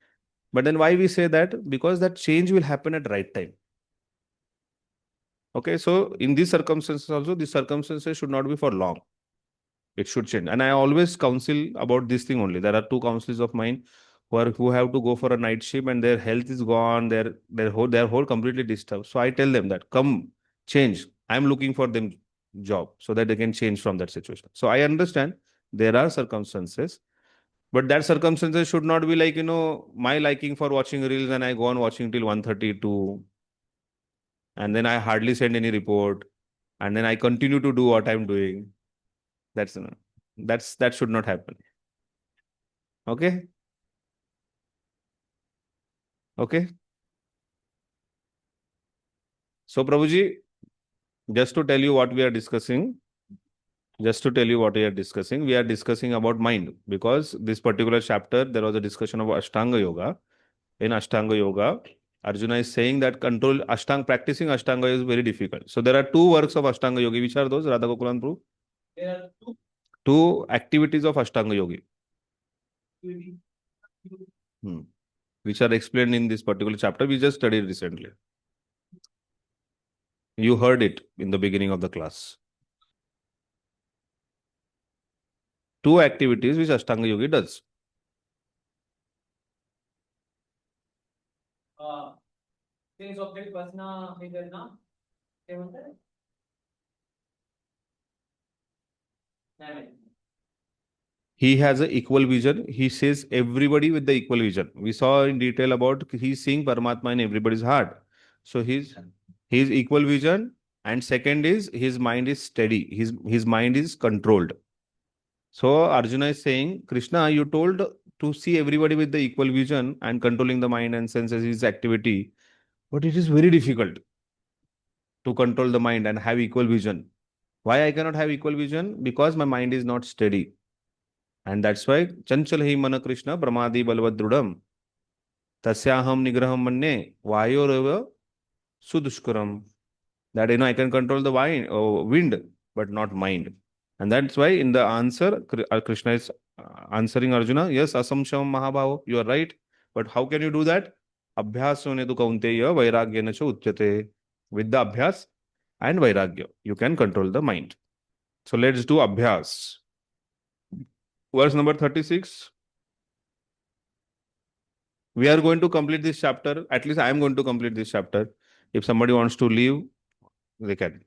But then why we say that? Because that change will happen at right time. Okay, so in these circumstances also, these circumstances should not be for long. It should change. And I always counsel about this thing only. There are 2 counselors of mine who have to go for a night shift and their health is gone, their whole completely disturbed. So I tell them that come change. I'm looking for them job so that they can change from that situation. So I understand there are circumstances, but that circumstances should not be like, my liking for watching reels and I go on watching till 1:32 and then I hardly send any report and then I continue to do what I'm doing. That should not happen. Okay. Okay. So Prabhuji, just to tell you what we are discussing, we are discussing about mind, because this particular chapter, there was a discussion of Ashtanga Yoga. In Ashtanga Yoga, Arjuna is saying that practicing Ashtanga is very difficult. So there are 2 works of Ashtanga Yogi. Which are those, Radha Gokulan Prabhu? There are Two activities of Ashtanga Yogi, which are explained in this particular chapter we just studied recently. You heard it in the beginning of the class. 2 activities which Ashtanga Yogi does. things object वासना हे करना काय म्हणतात नाही He has an equal vision. He says everybody with the equal vision. We saw in detail about he's seeing Paramatma in everybody's heart. So his equal vision, and second is his mind is steady. His mind is controlled. So Arjuna is saying, Krishna, you told to see everybody with the equal vision and controlling the mind and senses his activity, but it is very difficult to control the mind and have equal vision. Why I cannot have equal vision? Because my mind is not steady. And that's why Chanchal hi mana Krishna pramadi balvadrudam tasyaham nigraham manne vayoreva sudushkaram. That I can control the wind, but not mind. And that's why in the answer, Krishna is answering Arjuna, yes, asamsham mahabhavo, you are right. But how can you do that? Abhyasone tu kaunteya vairagyana cha uchyate. With the abhyas and vairagya, you can control the mind. So let's do abhyas. Verse number 36. We are going to complete this chapter. At least I am going to complete this chapter. If somebody wants to leave, they can.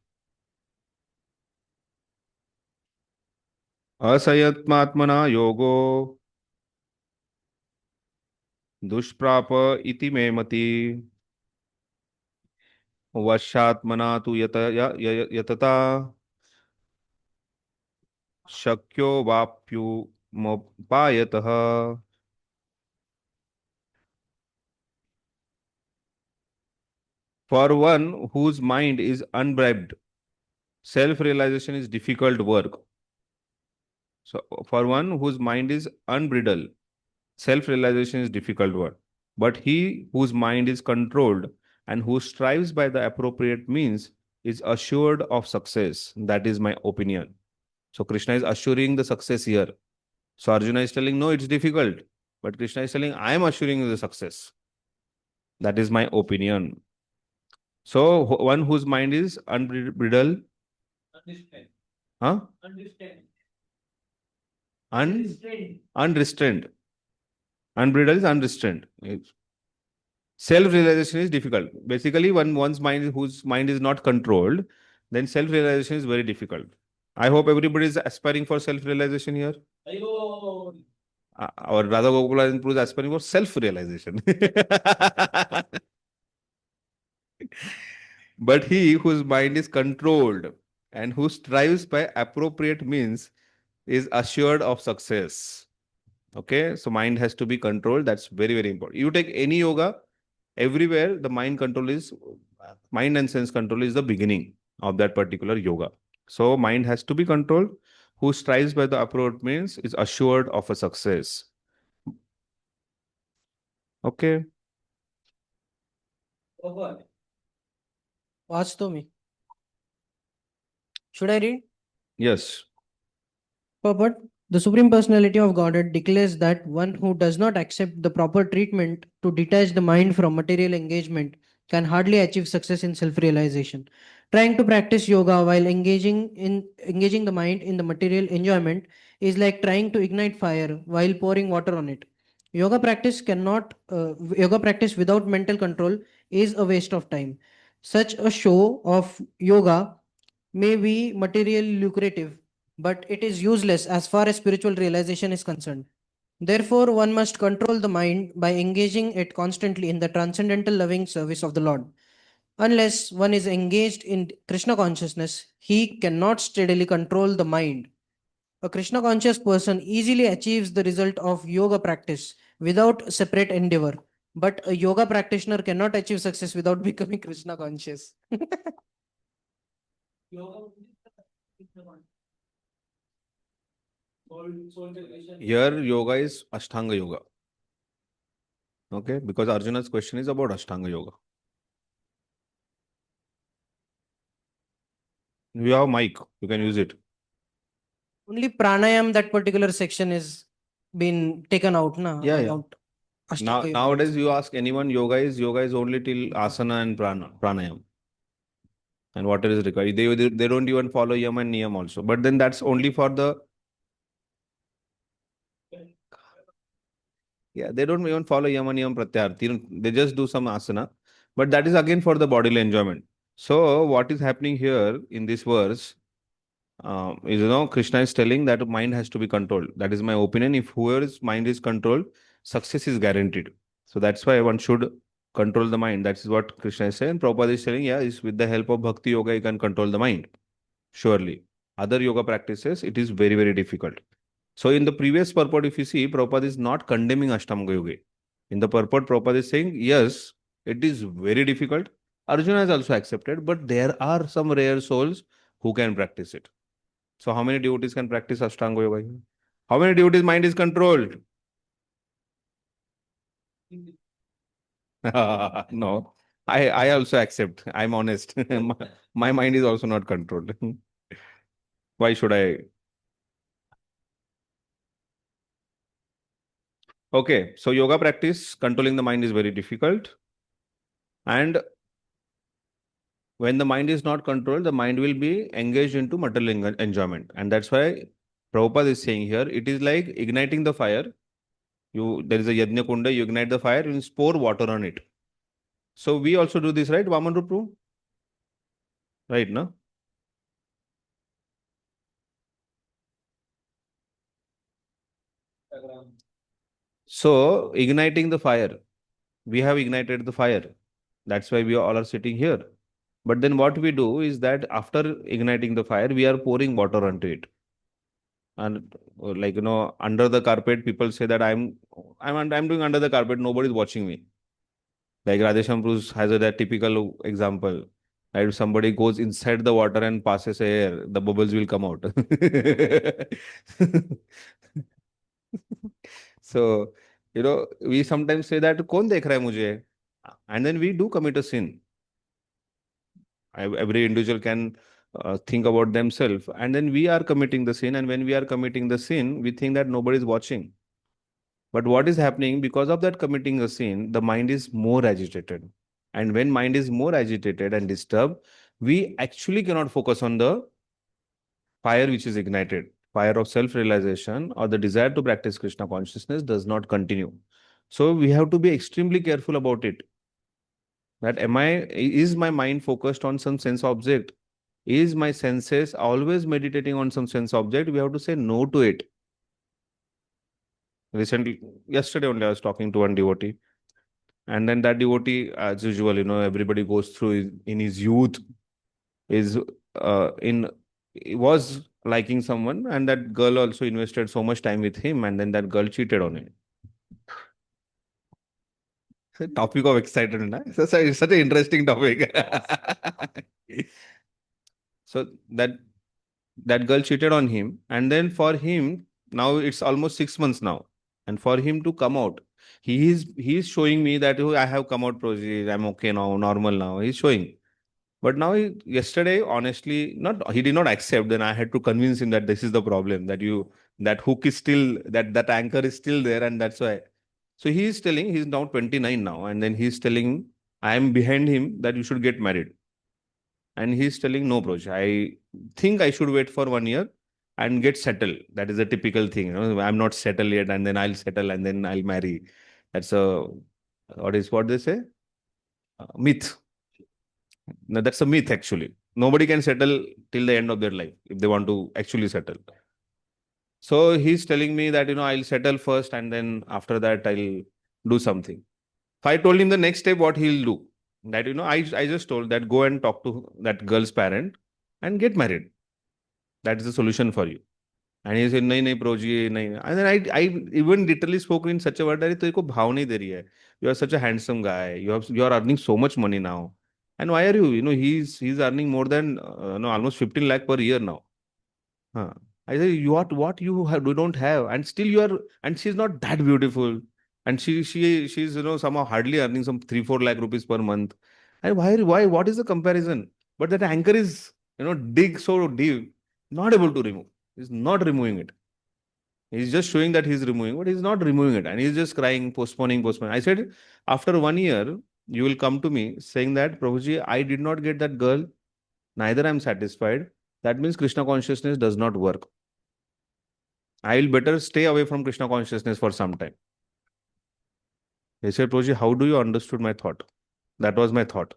Asayatmatmana yogo dushprapa iti me mati vashatmana tu yatata shakyo vapyu mopayatah. For one whose mind is unbribed, self-realization is difficult work. So for one whose mind is unbridled, self-realization is difficult work. But he whose mind is controlled and who strives by the appropriate means is assured of success. That is my opinion. So Krishna is assuring the success here. So Arjuna is telling, no, it's difficult. But Krishna is telling, I am assuring you the success. That is my opinion. So one whose mind is unbridled, unrestrained. Unbridled is unrestrained. Self-realization is difficult. Basically, one's mind whose mind is not controlled, then self-realization is very difficult. I hope everybody is aspiring for self-realization here. Or Radha Gokula is aspiring for self-realization. But he whose mind is controlled and who strives by appropriate means is assured of success. Okay, so mind has to be controlled. That's very, very important. You take any yoga, everywhere the mind and sense control is the beginning of that particular yoga. So mind has to be controlled. Who strives by the appropriate means is assured of a success. Okay. Watch to me. Should I read? Yes. Purport. The Supreme Personality of Godhead declares that one who does not accept the proper treatment to detach the mind from material engagement can hardly achieve success in self-realization. Trying to practice yoga while engaging the mind in the material enjoyment is like trying to ignite fire while pouring water on it. Yoga practice without mental control is a waste of time. Such a show of yoga may be materially lucrative, but it is useless as far as spiritual realization is concerned. Therefore, one must control the mind by engaging it constantly in the transcendental loving service of the Lord. Unless one is engaged in Krishna consciousness, he cannot steadily control the mind. A Krishna conscious person easily achieves the result of yoga practice without separate endeavor. But a yoga practitioner cannot achieve success without becoming Krishna conscious. Here, yoga is Ashtanga Yoga. Okay, because Arjuna's question is about Ashtanga Yoga. You have mic, you can use it. Only pranayam, that particular section is been taken out, na? Yeah, yeah. About Ashtanga yoga. Nowadays, you ask anyone, yoga is only till asana and pranayam. And water is required. They don't even follow yam and niyam also. But then that's only for the they don't even follow yam and niyam pratyarthi. They just do some asana. But that is again for the bodily enjoyment. So what is happening here in this verse is, Krishna is telling that mind has to be controlled. That is my opinion. If whoever's mind is controlled, success is guaranteed. So that's why one should control the mind. That is what Krishna is saying. Prabhupada is telling, is with the help of Bhakti Yoga, you can control the mind. Surely. Other yoga practices, it is very, very difficult. So in the previous purport, if you see, Prabhupada is not condemning Ashtanga Yoga. In the purport, Prabhupada is saying, yes, it is very difficult. Arjuna has also accepted, but there are some rare souls who can practice it. So how many devotees can practice Ashtanga Yoga? How many devotees' mind is controlled? No, I also accept. I'm honest. My mind is also not controlled. Why should I? Okay, so yoga practice, controlling the mind is very difficult. And when the mind is not controlled, the mind will be engaged into material enjoyment. And that's why Prabhupada is saying here, it is like igniting the fire. There is a yajna kunda, you ignite the fire, you pour water on it. So we also do this, right, Vaman Rupu? Right, no? So igniting the fire, we have ignited the fire. That's why we all are sitting here. But then what we do is that after igniting the fire, we are pouring water onto it. And like, under the carpet, people say that I'm doing under the carpet, nobody's watching me. Like Radhesham Bruce has that typical example. Right? If somebody goes inside the water and passes air, the bubbles will come out. So, we sometimes say that, "Kaun dekh raha hai mujhe?" And then we do commit a sin. Every individual can think about themselves. And then we are committing the sin. And when we are committing the sin, we think that nobody is watching. But what is happening because of that committing a sin, the mind is more agitated. And when mind is more agitated and disturbed, we actually cannot focus on the fire which is ignited. Fire of self-realization or the desire to practice Krishna consciousness does not continue. So we have to be extremely careful about it. That is my mind focused on some sense object? Is my senses always meditating on some sense object? We have to say no to it. Yesterday only I was talking to one devotee. And then that devotee, as usual, everybody goes through in his youth, is he was liking someone, and that girl also invested so much time with him, and then that girl cheated on him. It's a topic of excitement, na? It's such an interesting topic. So that girl cheated on him, and then for him, now it's almost 6 months now, and for him to come out, He's showing me that, oh, I have come out Prabhuji, I'm okay now, normal now. He's showing. But now, yesterday, honestly, not he did not accept. Then I had to convince him that this is the problem, that hook is still, that anchor is still there, and that's why. So he is telling, he's now 29 now, and then he's telling, I am behind him, that you should get married. And he's telling, no, Proj, I think I should wait for 1 year and get settled. That is a typical thing. I'm not settled yet, and then I'll settle and then I'll marry. That's what they say? Myth. No, that's a myth actually. Nobody can settle till the end of their life if they want to actually settle. So he's telling me that, I'll settle first and then after that I'll do something. If I told him the next step, what he'll do, that, I just told that go and talk to that girl's parent and get married. That is the solution for you. And he said, nahi, nahi, Proji, nahi. And then I even literally spoke in such a word that तेरे को भाव नहीं दे रही है. You are such a handsome guy. You are earning so much money now. And why are you? He's earning more than almost 15 lakh per year now. Huh. I say, what you have, you don't have, and still you are, and she's not that beautiful, and she's somehow hardly earning some 3-4 lakh rupees per month. And why what is the comparison? But that anchor is dig so deep, not able to remove. He's not removing it. He's just showing that he's removing, but he's not removing it, and he's just crying, postponing. I said, after 1 year, you will come to me saying that, Prabhuji, I did not get that girl, neither I'm satisfied. That means Krishna consciousness does not work. I will better stay away from Krishna consciousness for some time. He said, Prabhuji, how do you understood my thought? That was my thought.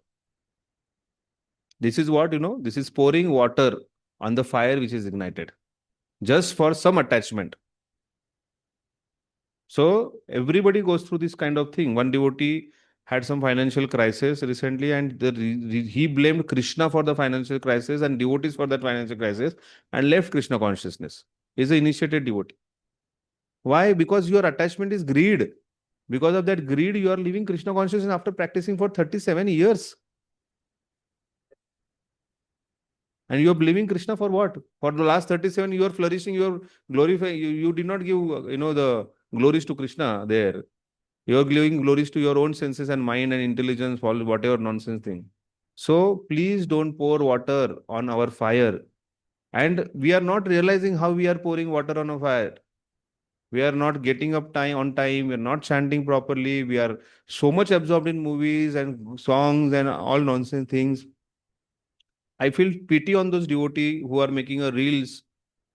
This is what, this is pouring water on the fire which is ignited. Just for some attachment. So everybody goes through this kind of thing. One devotee had some financial crisis recently, and he blamed Krishna for the financial crisis and devotees for that financial crisis and left Krishna consciousness. He's an initiated devotee. Why? Because your attachment is greed. Because of that greed, you are leaving Krishna consciousness after practicing for 37 years. And you are blaming Krishna for what? For the last 37, you are flourishing, you are glorifying, you did not give, the glories to Krishna there. You are giving glories to your own senses and mind and intelligence, all whatever nonsense thing. So please don't pour water on our fire. And we are not realizing how we are pouring water on a fire. We are not getting up on time. We are not chanting properly. We are so much absorbed in movies and songs and all nonsense things. I feel pity on those devotees who are making a reels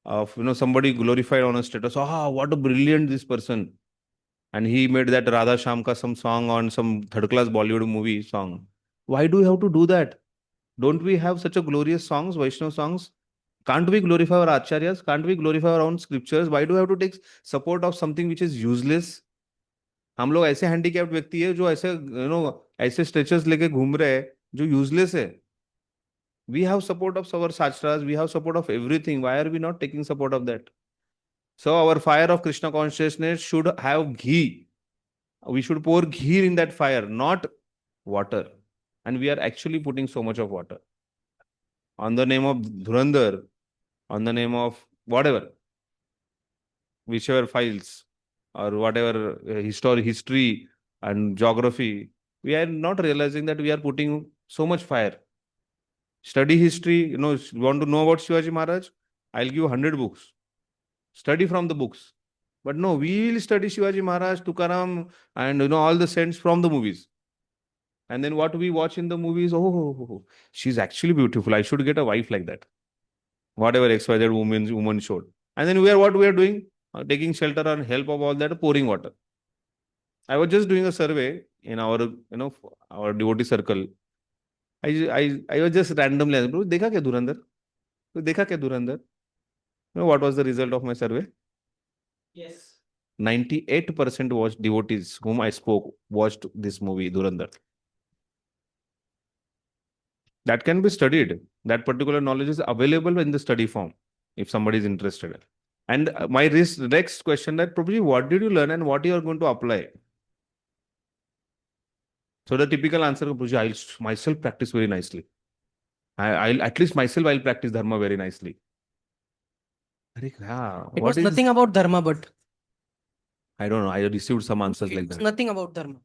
of somebody glorified on a status. Ah, what a brilliant this person. And he made that Radha Shyam ka some song on some third class Bollywood movie song. Why do we have to do that? Don't we have such a glorious songs, Vaishnava songs? Can't we glorify our acharyas? Can't we glorify our own scriptures? Why do we have to take support of something which is useless? हम लोग ऐसे handicapped व्यक्ति है जो ऐसे ऐसे stretchers लेके घूम रहे हैं जो यूजलेस है. We have support of our shastras, we have support of everything. Why are we not taking support of that? So our fire of Krishna consciousness should have ghee. We should pour ghee in that fire, not water. And we are actually putting so much of water. On the name of Dhurandhar, on the name of whatever, whichever files or whatever history and geography, we are not realizing that we are putting so much fire. Study history, you want to know about Shivaji Maharaj? I'll give you 100 books. Study from the books. But no, we will study Shivaji Maharaj, Tukaram, and all the saints from the movies. And then what we watch in the movies, oh, she's actually beautiful. I should get a wife like that. Whatever XYZ woman showed. And then what we are doing? Taking shelter and help of all that, pouring water. I was just doing a survey in our, our devotee circle. I was just randomly asking, देखा क्या धुरंधर? देखा क्या धुरंधर? What was the result of my survey? Yes. 98% watched devotees whom I spoke watched this movie Dhurandhar. That can be studied. That particular knowledge is available in the study form if somebody is interested. And my next question that probably what did you learn and what you are going to apply? So the typical answer, Prabhuji, I'll myself practice very nicely. I'll at least myself I'll practice dharma very nicely. It was nothing about dharma, but I don't know. I received some answers like It's that. nothing about dharma.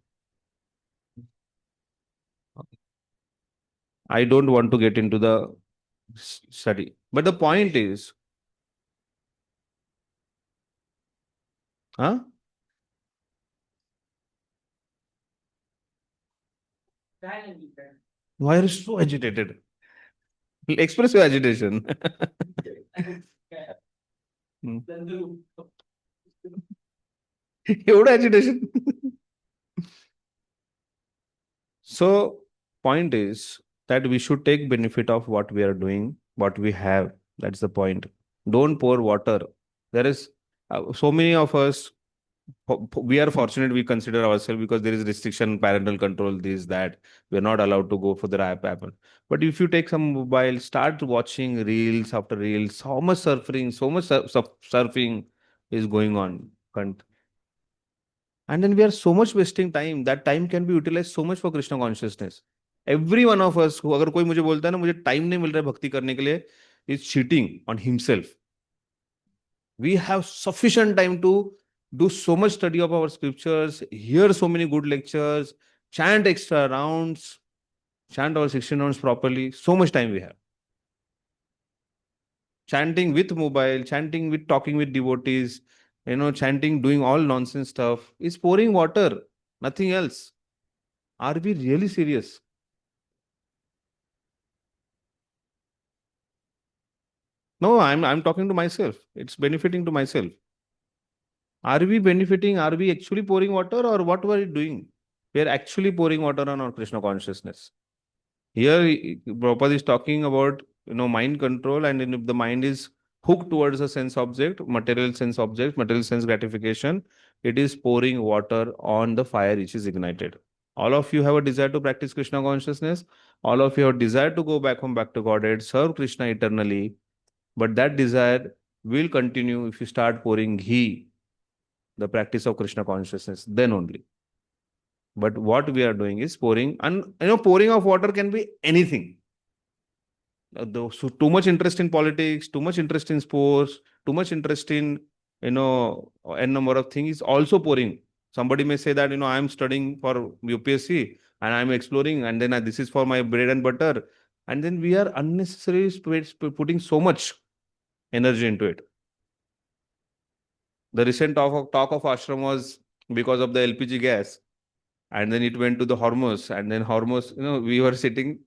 I don't want to get into the study. But the point is, huh? Why are you so agitated? Express your agitation. Hmm. एवढं agitation. So, point is that we should take benefit of what we are doing, what we have. That's the point. Don't pour water. There is so many of us. We are fortunate. We consider ourselves because there is restriction, parental control, this that we are not allowed to go for the app. But if you take some mobile, start watching reels after reels. So much surfing, so much surfing is going on. And then we are so much wasting time. That time can be utilized so much for Krishna consciousness. Every one of us who अगर कोई मुझे बोलता है ना मुझे time नहीं मिल रहा है भक्ति करने के लिए is cheating on himself. We have sufficient time to do so much study of our scriptures, hear so many good lectures, chant extra rounds, chant our 16 rounds properly. So much time we have. Chanting with mobile, chanting with talking with devotees, chanting, doing all nonsense stuff is pouring water, nothing else. Are we really serious? No, I'm talking to myself. It's benefiting to myself. Are we benefiting? Are we actually pouring water or what were we doing? We are actually pouring water on our Krishna consciousness. Here, Prabhupada is talking about mind control, and if the mind is hooked towards a sense object, material sense gratification, it is pouring water on the fire which is ignited. All of you have a desire to practice Krishna consciousness. All of you have a desire to go back home, back to Godhead, serve Krishna eternally. But that desire will continue if you start pouring ghee, the practice of Krishna consciousness, then only. But what we are doing is pouring, and pouring of water can be anything. So too much interest in politics, too much interest in sports, too much interest in n number of things is also pouring. Somebody may say that I'm studying for UPSC and I'm exploring, and then this is for my bread and butter, and then we are unnecessarily putting so much energy into it. The recent talk of ashram was because of the LPG gas, and then it went to the Hormuz, and then Hormuz, we were sitting,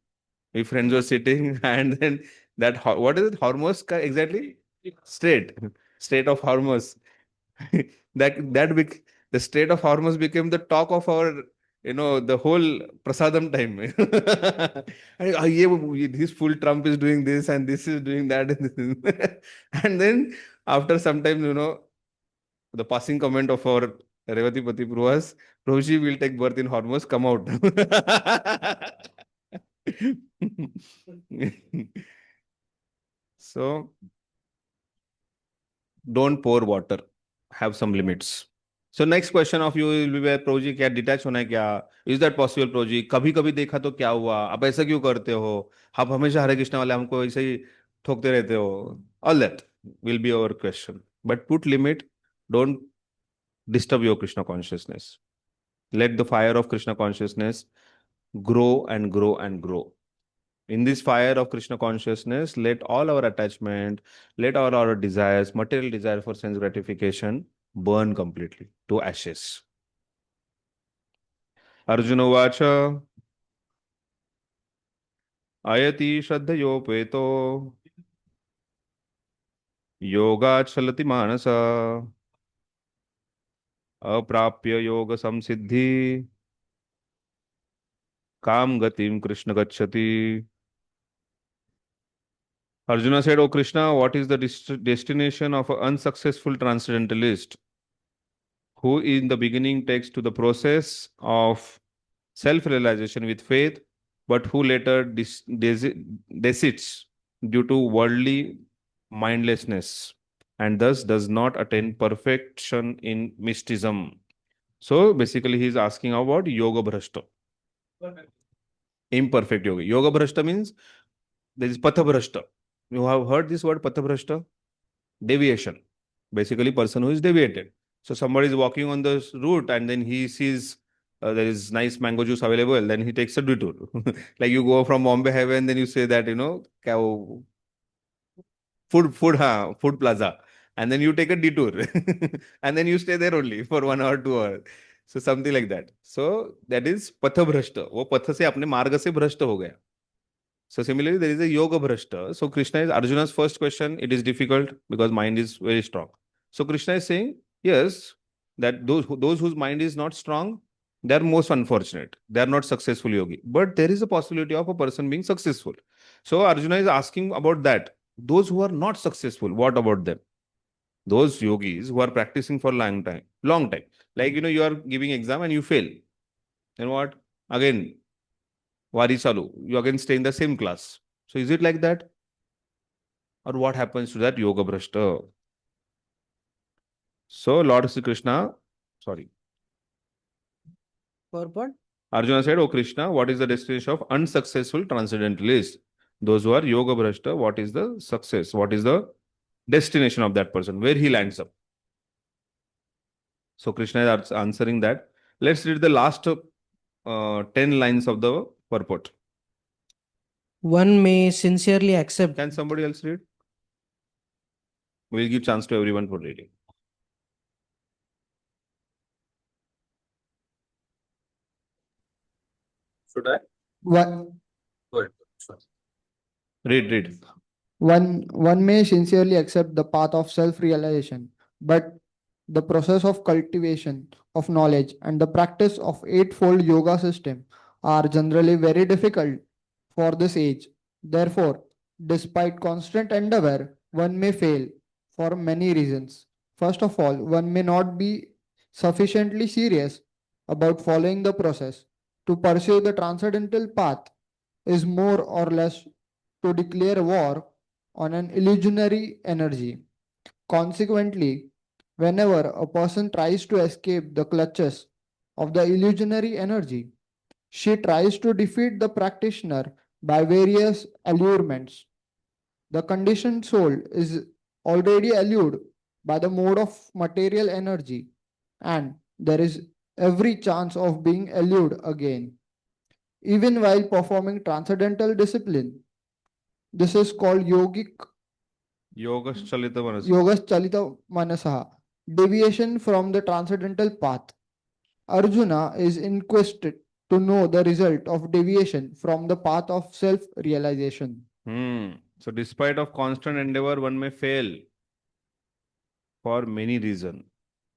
we friends were sitting, and then what is it, Hormuz exactly? State of Hormuz. The state of Hormuz became the talk of our, the whole prasadam time. This full Trump is doing this and this is doing that. And then after some time, the passing comment of our Revati Pati was, Prabhuji will take birth in Hormuz, come out. So, don't pour water. Have some limits. So next question of you will be where Prabhuji क्या detach होना है क्या? Is that possible Prabhuji? कभी कभी देखा तो क्या हुआ? आप ऐसा क्यों करते हो? आप हमेशा हरे कृष्ण वाले हमको ऐसे ही ठोकते रहते हो? All that will be our question. But put limit. Don't disturb your Krishna consciousness. Let the fire of Krishna consciousness grow and grow and grow. In this fire of Krishna consciousness, let all our attachment, let all our desires, material desire for sense gratification burn completely to ashes. Arjuna Vacha Ayati Shraddhayopeto Yoga Chalati Manasa Aprapya Yoga Samsiddhi Kam Gatim Krishna Gachati. Arjuna said, "O Krishna, what is the destination of an unsuccessful transcendentalist who in the beginning takes to the process of self-realization with faith, but who later desits due to worldly mindlessness and thus does not attain perfection in mysticism?" So basically, he is asking about yoga bhrashta, imperfect yoga. Yoga bhrashta means there is patha bhrashta. You have heard this word patha bhrashta? Deviation. Basically, person who is deviated. So somebody is walking on the route and then he sees there is nice mango juice available, then he takes a detour. Like you go from Bombay Highway and then you say that, cow, food plaza. And then you take a detour and then you stay there only for 1 hour, 2 hours. So something like that. So that is patha bhrashta. वो पथ से अपने मार्ग से भ्रष्ट हो गया. So similarly, there is a yoga bhrashta. So Krishna is Arjuna's first question. It is difficult because mind is very strong. So Krishna is saying, yes, that those whose mind is not strong, they are most unfortunate. They are not successful yogi. But there is a possibility of a person being successful. So Arjuna is asking about that. Those who are not successful, what about them? Those yogis who are practicing for long time. Like you are giving exam and you fail. Then what? Again, Wari Chalu, you again stay in the same class. So is it like that? Or what happens to that yoga bhrashta? So Lord Sri Krishna, sorry, Purport? Arjuna said, "Oh Krishna, what is the destination of unsuccessful transcendentalists? Those who are yoga bhrashta, what is the success? What is the destination of that person? Where he lands up?" So Krishna is answering that. Let's read the last 10 lines of the purport. One may sincerely accept. Can somebody else read? We'll give chance to everyone for reading. Should I? One, Good. Sure. Read. one may sincerely accept the path of self-realization, but the process of cultivation of knowledge and the practice of eightfold yoga system are generally very difficult for this age. Therefore, despite constant endeavor, one may fail for many reasons. First of all, one may not be sufficiently serious about following the process. To pursue the transcendental path is more or less to declare war on an illusionary energy. Consequently, whenever a person tries to escape the clutches of the illusionary energy, she tries to defeat the practitioner by various allurements. The conditioned soul is already allured by the mode of material energy, and there is every chance of being allured again. Even while performing transcendental discipline, this is called Yogaschalita Manasa. yogaschalita manasaha, deviation from the transcendental path. Arjuna is in quest to know the result of deviation from the path of self-realization. So despite of constant endeavor, one may fail for many reasons.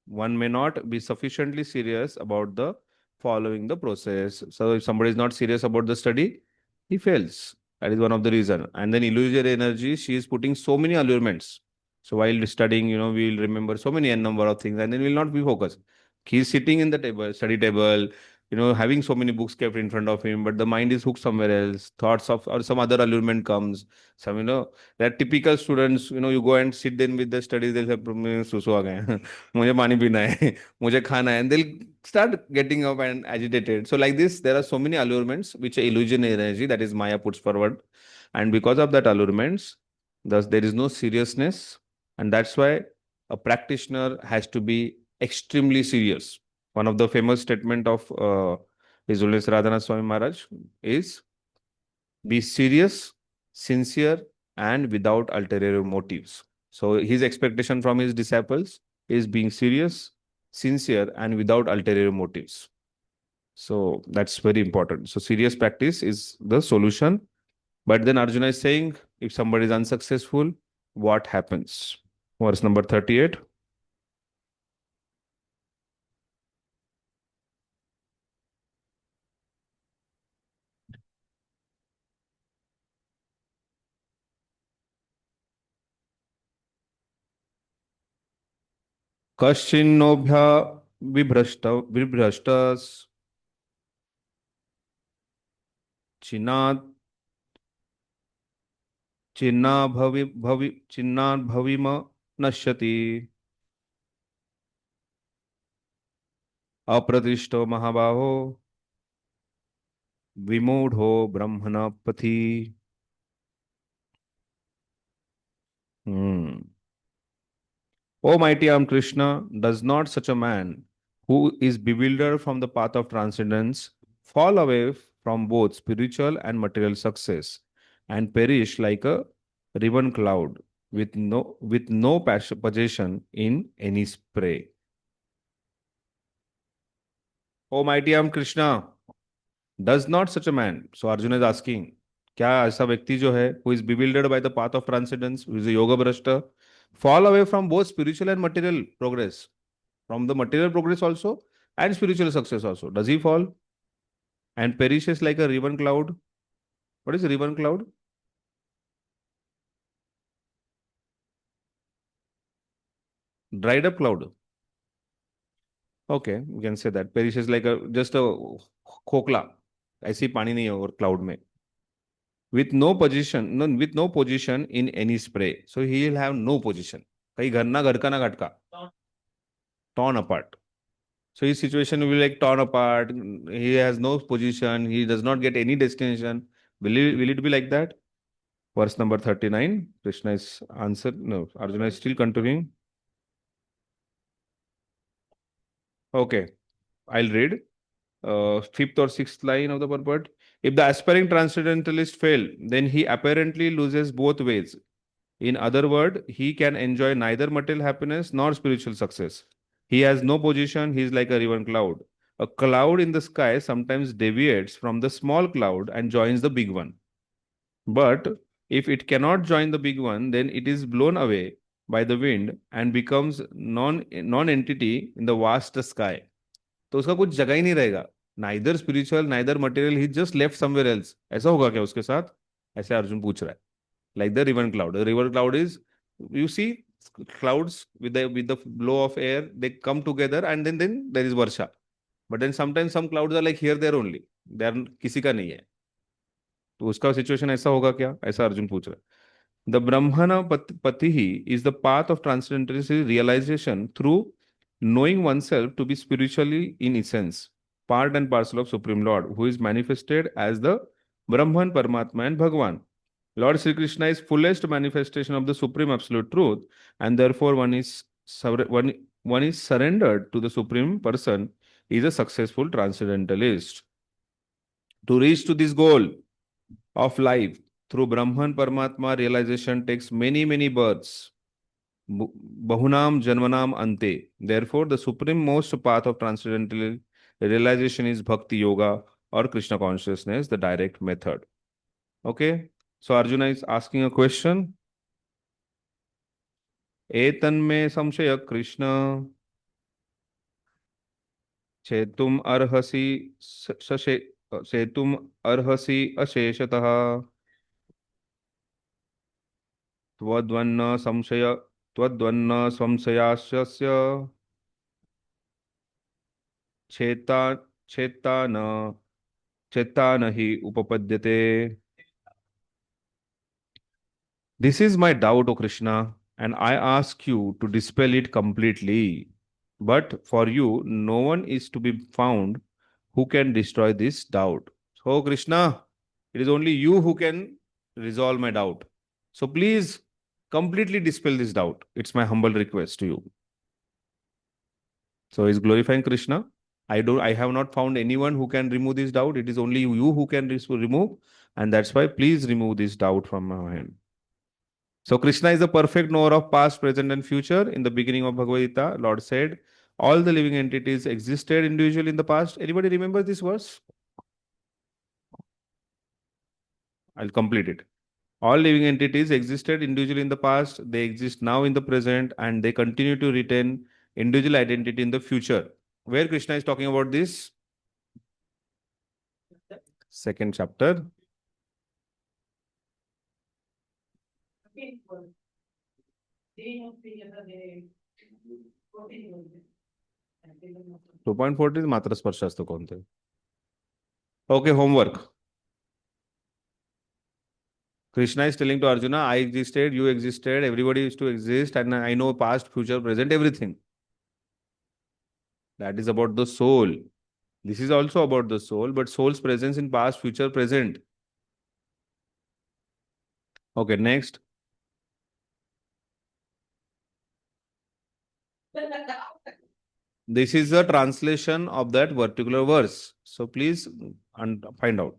One may not be sufficiently serious about the following the process. So if somebody is not serious about the study, he fails. That is one of the reason. And then illusory energy, she is putting so many allurements. So while studying, we will remember so many n number of things and then will not be focused. He is sitting in the study table, having so many books kept in front of him, but the mind is hooked somewhere else. Thoughts of or some other allurement comes. Some, that typical students, you go and sit then with the studies, they'll say, "सुसु आ गए." मुझे पानी पीना है, मुझे खाना है, and they'll start getting up and agitated. So like this, there are so many allurements which are illusion energy, that is Maya puts forward. And because of that allurements, thus there is no seriousness. And that's why a practitioner has to be extremely serious. One of the famous statement of His Holiness Radhanath Swami Maharaj is, be serious, sincere, and without ulterior motives. So his expectation from his disciples is being serious, sincere, and without ulterior motives. So that's very important. So serious practice is the solution. But then Arjuna is saying, if somebody is unsuccessful, what happens? Verse number 38. कश्चिन्नोभ्य विभ्रष्टस् चिन्नात् चिन्नात् भविम नश्यति अप्रतिष्ठो महाबाहो विमूढ़ो ब्रह्मण पथि. O mighty armed Krishna, does not such a man who is bewildered from the path of transcendence fall away from both spiritual and material success and perish like a riven cloud with no possession in any spray? O mighty armed Krishna, does not such a man, so Arjuna is asking, क्या ऐसा व्यक्ति जो है who is bewildered by the path of transcendence, who is a yoga brashta, fall away from both spiritual and material progress, from the material progress also and spiritual success also? Does he fall and perishes like a riven cloud? What is a riven cloud? Dried up cloud. Okay, you can say that. Perishes like a just a खोखला, ऐसी पानी नहीं है और cloud में. With no position, no, with no position in any spray. So he will have no position. कहीं घर ना घर का ना घट का. Torn apart. So his situation will be like torn apart. He has no position. He does not get any destination. Will it be like that? Verse number 39. Krishna is answer. No, Arjuna is still continuing. Okay, I'll read. Fifth or sixth line of the purport. If the aspiring transcendentalist fail, then he apparently loses both ways. In other words, he can enjoy neither material happiness nor spiritual success. He has no position, he is like a riven cloud. A cloud in the sky sometimes deviates from the small cloud and joins the big one. But if it cannot join the big one, then it is blown away by the wind and becomes non-entity in the vast sky. तो उसका कुछ जगह ही नहीं रहेगा. Neither spiritual neither material, ही just left somewhere else. ऐसा होगा क्या उसके साथ? ऐसे अर्जुन पूछ रहा है. Like the river cloud. The river cloud is, you see, clouds with the blow of air, they come together and then there is varsha. But then sometimes some clouds are like here there only. They are किसी का नहीं है. तो उसका situation ऐसा होगा क्या? ऐसा अर्जुन पूछ रहा है. The Brahmana Patihi is the path of transcendental realization through knowing oneself to be spiritually in essence, part and parcel of Supreme Lord, who is manifested as the Brahman, Paramatma, and Bhagwan. Lord Sri Krishna is fullest manifestation of the Supreme Absolute Truth, and therefore one is surrendered to the Supreme Person is a successful transcendentalist. To reach to this goal of life through Brahman Paramatma realization takes many births. Bahunam Janmanam Ante. Therefore, the supreme most path of transcendental realization is Bhakti Yoga or Krishna Consciousness, the direct method. Okay? So Arjuna is asking a question. Etanme samshaya Krishna chetum arhasi asheshatah त्वद्वन्न संशयास्यस्य चेता न हि उपपद्यते. This is my doubt, O Krishna, and I ask you to dispel it completely. But for you, no one is to be found who can destroy this doubt. So, Krishna, it is only you who can resolve my doubt. So, please completely dispel this doubt. It's my humble request to you. So, he's glorifying Krishna. I have not found anyone who can remove this doubt. It is only you who can remove, and that's why please remove this doubt from my hand. So Krishna is the perfect knower of past, present, and future. In the beginning of Bhagavad Gita, Lord said, all the living entities existed individually in the past. Anybody remember this verse? I'll complete it. All living entities existed individually in the past. They exist now in the present, and they continue to retain individual identity in the future. Where Krishna is talking about this? Second chapter. Two point 40 मात्र स्पर्शास्त्र कोणते? Okay, homework. Krishna is telling to Arjuna, I existed, you existed, everybody used to exist, and I know past, future, present, everything. That is about the soul. This is also about the soul, but soul's presence in past, future, present. Okay, next. This is the translation of that particular verse. So please find out.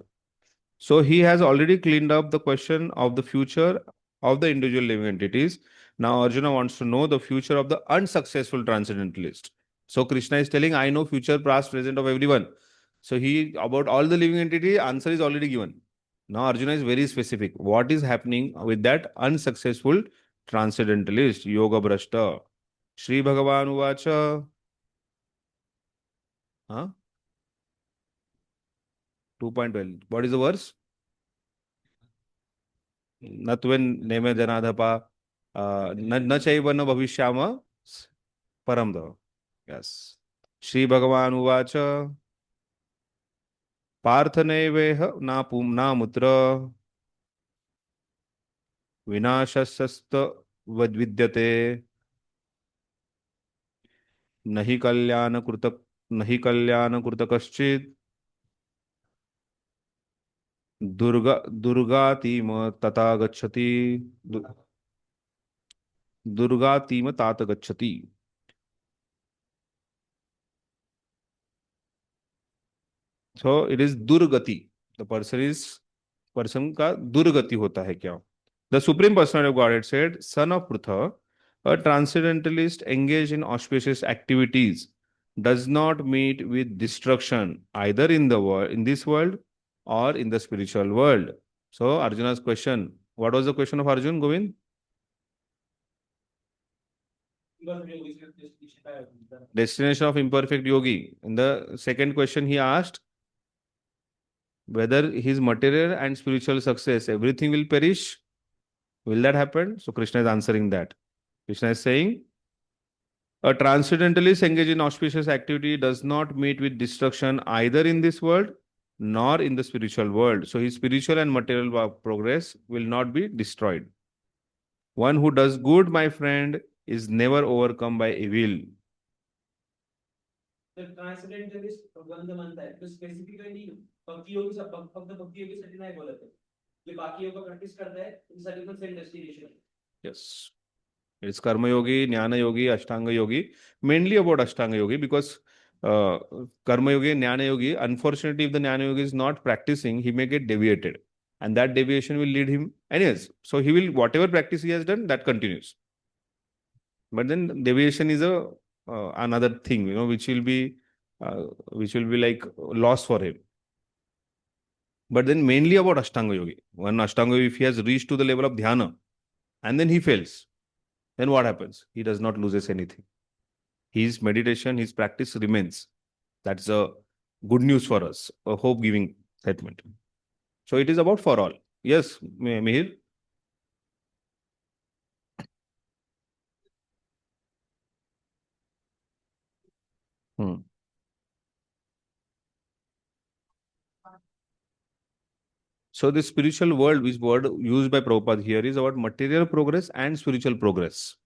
So he has already cleaned up the question of the future of the individual living entities. Now Arjuna wants to know the future of the unsuccessful transcendentalist. So Krishna is telling, I know future, past, present of everyone. So he, about all the living entity, answer is already given. Now Arjuna is very specific. What is happening with that unsuccessful transcendentalist, Yoga Brashta? Shri Bhagavan Uvacha. Huh? 2.12. What is the verse? नत्वेन नेमे जनाधपा न चैव न भविष्याम परम दो. Yes. Shri Bhagavan उवाच पार्थ नैवेह नामुत्र विनाशस्य विद्यते न हि कल्याण कृत कश्चित् दुर्गातिम तथा गच्छति दुर्गातिम तात गच्छति. So it is durgati. The person का दुर्गति होता है क्या? The Supreme Personality of Godhead said, Son of Prutha, a transcendentalist engaged in auspicious activities does not meet with destruction either in the world, in this world, or in the spiritual world. So Arjuna's question. What was the question of Arjun, Govind? Destination of imperfect yogi. In the second question he asked, whether his material and spiritual success, everything will perish. Will that happen? So Krishna is answering that. Krishna is saying, a transcendentalist engaged in auspicious activity does not meet with destruction either in this world nor in the spiritual world. So his spiritual and material progress will not be destroyed. One who does good, my friend, is never overcome by evil. The transcendentalist बंद मानता है तो specifically भक्ति योगी सब फक्त भक्ति योगी साठी नाही बोलत आहे जे बाकी योग प्रॅक्टिस करताय त्यासाठी पण सेम डेस्टिनेशन आहे. Yes. It's Karma Yogi, Jnana Yogi, Ashtanga Yogi, mainly about Ashtanga Yogi because Karma Yogi and Jnana Yogi, unfortunately, if the Jnana Yogi is not practicing, he may get deviated. And that deviation will lead him, anyways. So he will, whatever practice he has done, that continues. But then deviation is another thing, which will be like loss for him. But then mainly about Ashtanga Yogi. When Ashtanga Yogi, if he has reached to the level of Dhyana, and then he fails, then what happens? He does not loses anything. His meditation, his practice remains. That's a good news for us, a hope-giving statement. So it is about for all. Yes, Mihir? So the spiritual world, which word used by Prabhupada here, is about material progress and spiritual progress.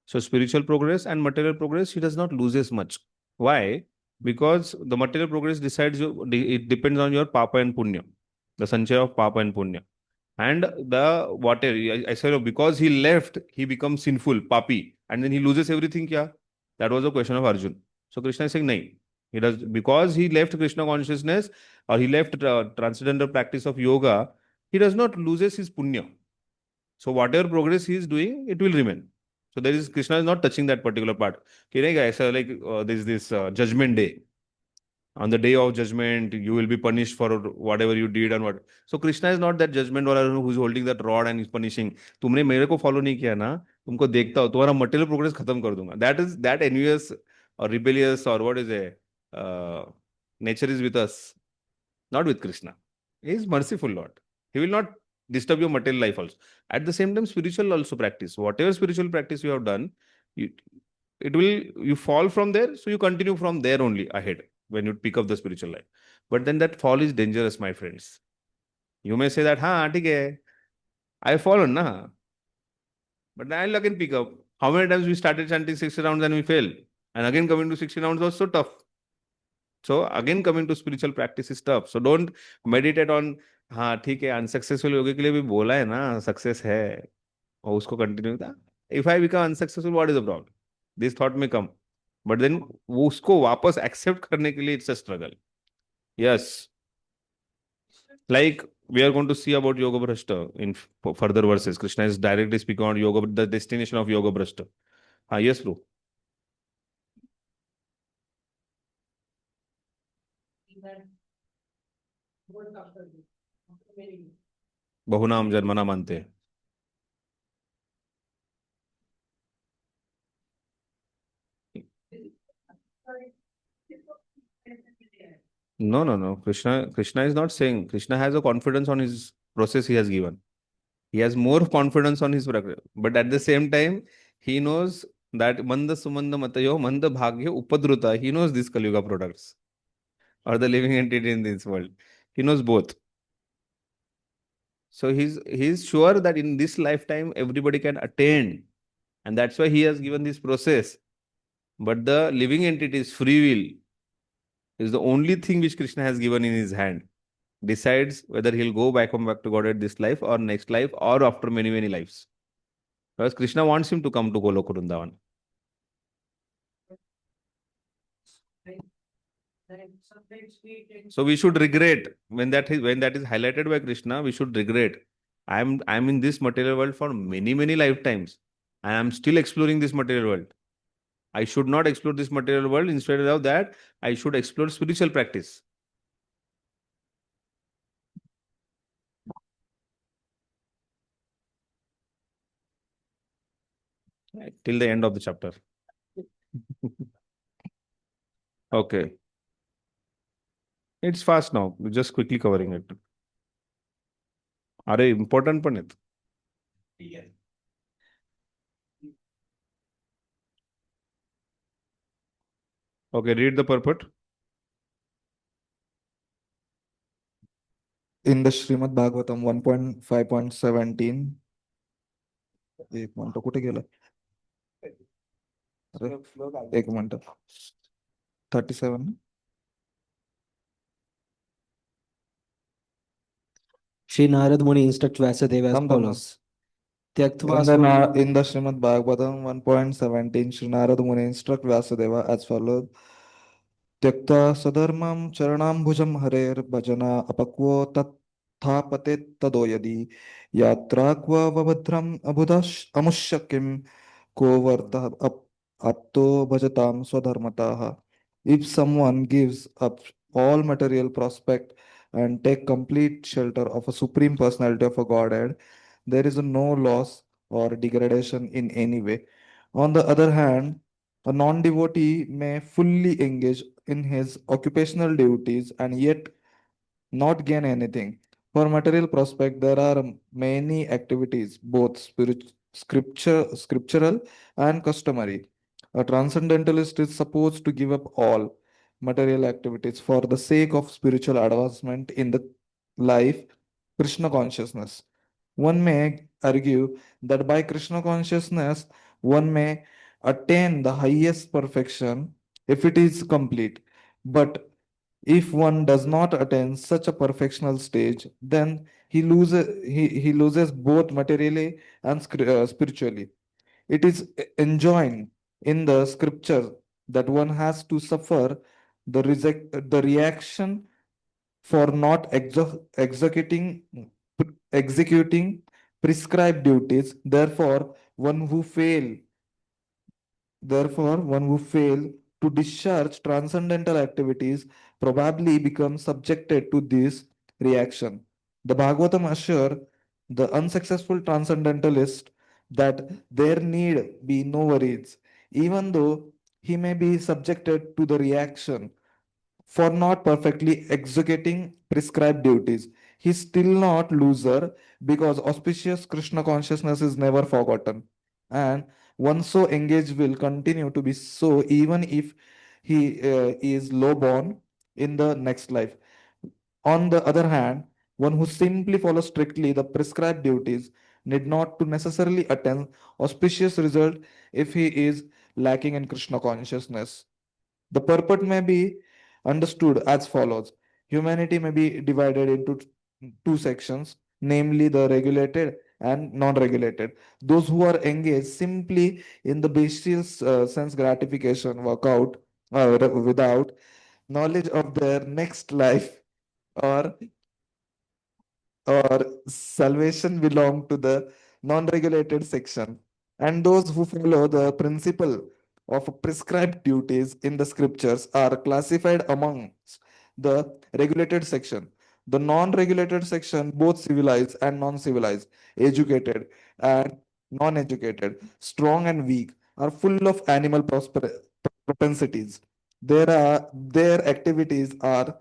So spiritual progress and material progress, he does not loses much. Why? Because the material progress it depends on your papa and punya, the sanchaya of papa and punya. And the whatever, I said, because he left, he becomes sinful, papi, and then he loses everything. Kya? That was the question of Arjun. So Krishna is saying, nahi. He does, because he left Krishna consciousness or he left transcendental practice of yoga, he does not loses his punya. So whatever progress he is doing, it will remain. So there is, Krishna is not touching that particular part. Okay, guys, like there is this judgment day. On the day of judgment, you will be punished for whatever you did and what. So Krishna is not that judgment wala who is holding that rod and is punishing. तुमने मेरे को follow नहीं किया ना, तुमको देखता हो, तुम्हारा material progress खत्म कर दूंगा. That is that envious or rebellious or what is it? Nature is with us, not with Krishna. He is merciful Lord. He will not disturb your material life also. At the same time, spiritual also practice. Whatever spiritual practice you have done, you fall from there, so you continue from there only ahead when you pick up the spiritual life. But then that fall is dangerous, my friends. You may say that, okay, I fallen, na. But I'll again pick up. How many times we started chanting 60 rounds and we fail? And again coming to 60 rounds was so tough. So again coming to spiritual practice is tough. So don't meditate on, ठीक है, unsuccessful योगी के लिए भी बोला है ना, success है, और उसको continue था. If I become unsuccessful, what is the problem? This thought may come. But then वो उसको वापस एक्सेप्ट करने के लिए it's a struggle. Yes, like we are going to see about yoga brashta in further verses. Krishna is directly speaking on yoga, the destination of yoga brashta. Yes, bro. बहुनाम जन्मना मानते हैं. No, no, no. Krishna is not saying. Krishna has a confidence on his process he has given. He has more confidence on his practice. But at the same time, he knows that manda sumanda matayo manda bhagyo upadruta. He knows these Kali Yuga products or the living entity in this world. He knows both. So he's sure that in this lifetime everybody can attain, and that's why he has given this process. But the living entity's free will is the only thing which Krishna has given in his hand. Decides whether he'll come back to God at this life or next life or after many, many lives. Because Krishna wants him to come to Goloka Vrindavan. So we should regret when that is highlighted by Krishna. We should regret. I'm in this material world for many, many lifetimes. I am still exploring this material world. I should not explore this material world. Instead of that, I should explore spiritual practice. Till the end of the chapter. Okay. It's fast now. We're just quickly covering it. अरे important पण आहेत. Okay, read the purport. In the Srimad Bhagavatam 1.5.17, एक minute कुठे गेलं? अरे, एक minute 37. Shri Narad Muni instructs Vyasadeva as Thumb, thumb, follows. Tyaktva In the Srimad Bhagavatam 1.17, Shri Narad Muni instructs Vyasadeva as follows. त्यक्ता सधर्मं चरणाम्बुजं हरेर् भजना अपक्वो तत्थापते तदो यदि यात्रा क्व वभद्रम् अबुधश् अमुष्य किं को वर्तः apto bhajatam swadharmataha. If someone gives up all material prospect and take complete shelter of a supreme personality of a Godhead, there is no loss or degradation in any way. On the other hand, a non-devotee may fully engage in his occupational duties and yet not gain anything. For material prospect, there are many activities, both scriptural and customary. A transcendentalist is supposed to give up all material activities for the sake of spiritual advancement in the life, Krishna consciousness. One may argue that by Krishna consciousness, one may attain the highest perfection if it is complete. But if one does not attain such a perfectional stage, then he loses both materially and spiritually. It is enjoined in the scripture that one has to suffer the reaction for not executing prescribed duties. Therefore, one who fail to discharge transcendental activities probably becomes subjected to this reaction. The Bhagavatam assure the unsuccessful transcendentalist that there need be no worries, even though he may be subjected to the reaction for not perfectly executing prescribed duties. He's still not loser because auspicious Krishna consciousness is never forgotten. And one so engaged will continue to be so even if he is low born in the next life. On the other hand, one who simply follows strictly the prescribed duties need not to necessarily attain auspicious result if he is lacking in Krishna consciousness. The purport may be understood as follows. Humanity may be divided into two sections, namely the regulated and non-regulated. Those who are engaged simply in the bestial sense gratification workout without knowledge of their next life or salvation belong to the non-regulated section, and those who follow the principle of prescribed duties in the scriptures are classified amongst the regulated section. The non-regulated section, both civilized and non-civilized, educated and non-educated, strong and weak, are full of animal propensities. Their activities are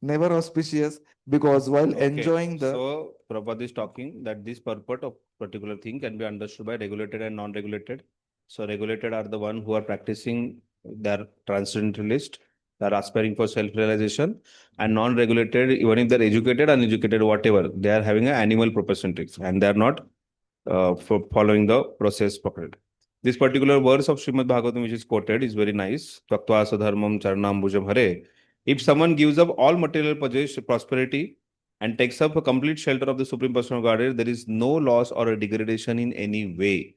never auspicious, because while Okay. enjoying the So Prabhupada is talking that this purport of particular thing can be understood by regulated and non-regulated. So regulated are the one who are practicing their transcendentalist, they are aspiring for self-realization, and non-regulated, even if they're educated, uneducated, whatever, they are having an animal propensities and they are not for following the process properly. This particular verse of Srimad Bhagavatam which is quoted is very nice. Tyaktva sadharmam charnambujam hare. If someone gives up all material prosperity and takes up a complete shelter of the Supreme Personal Godhead, there is no loss or a degradation in any way.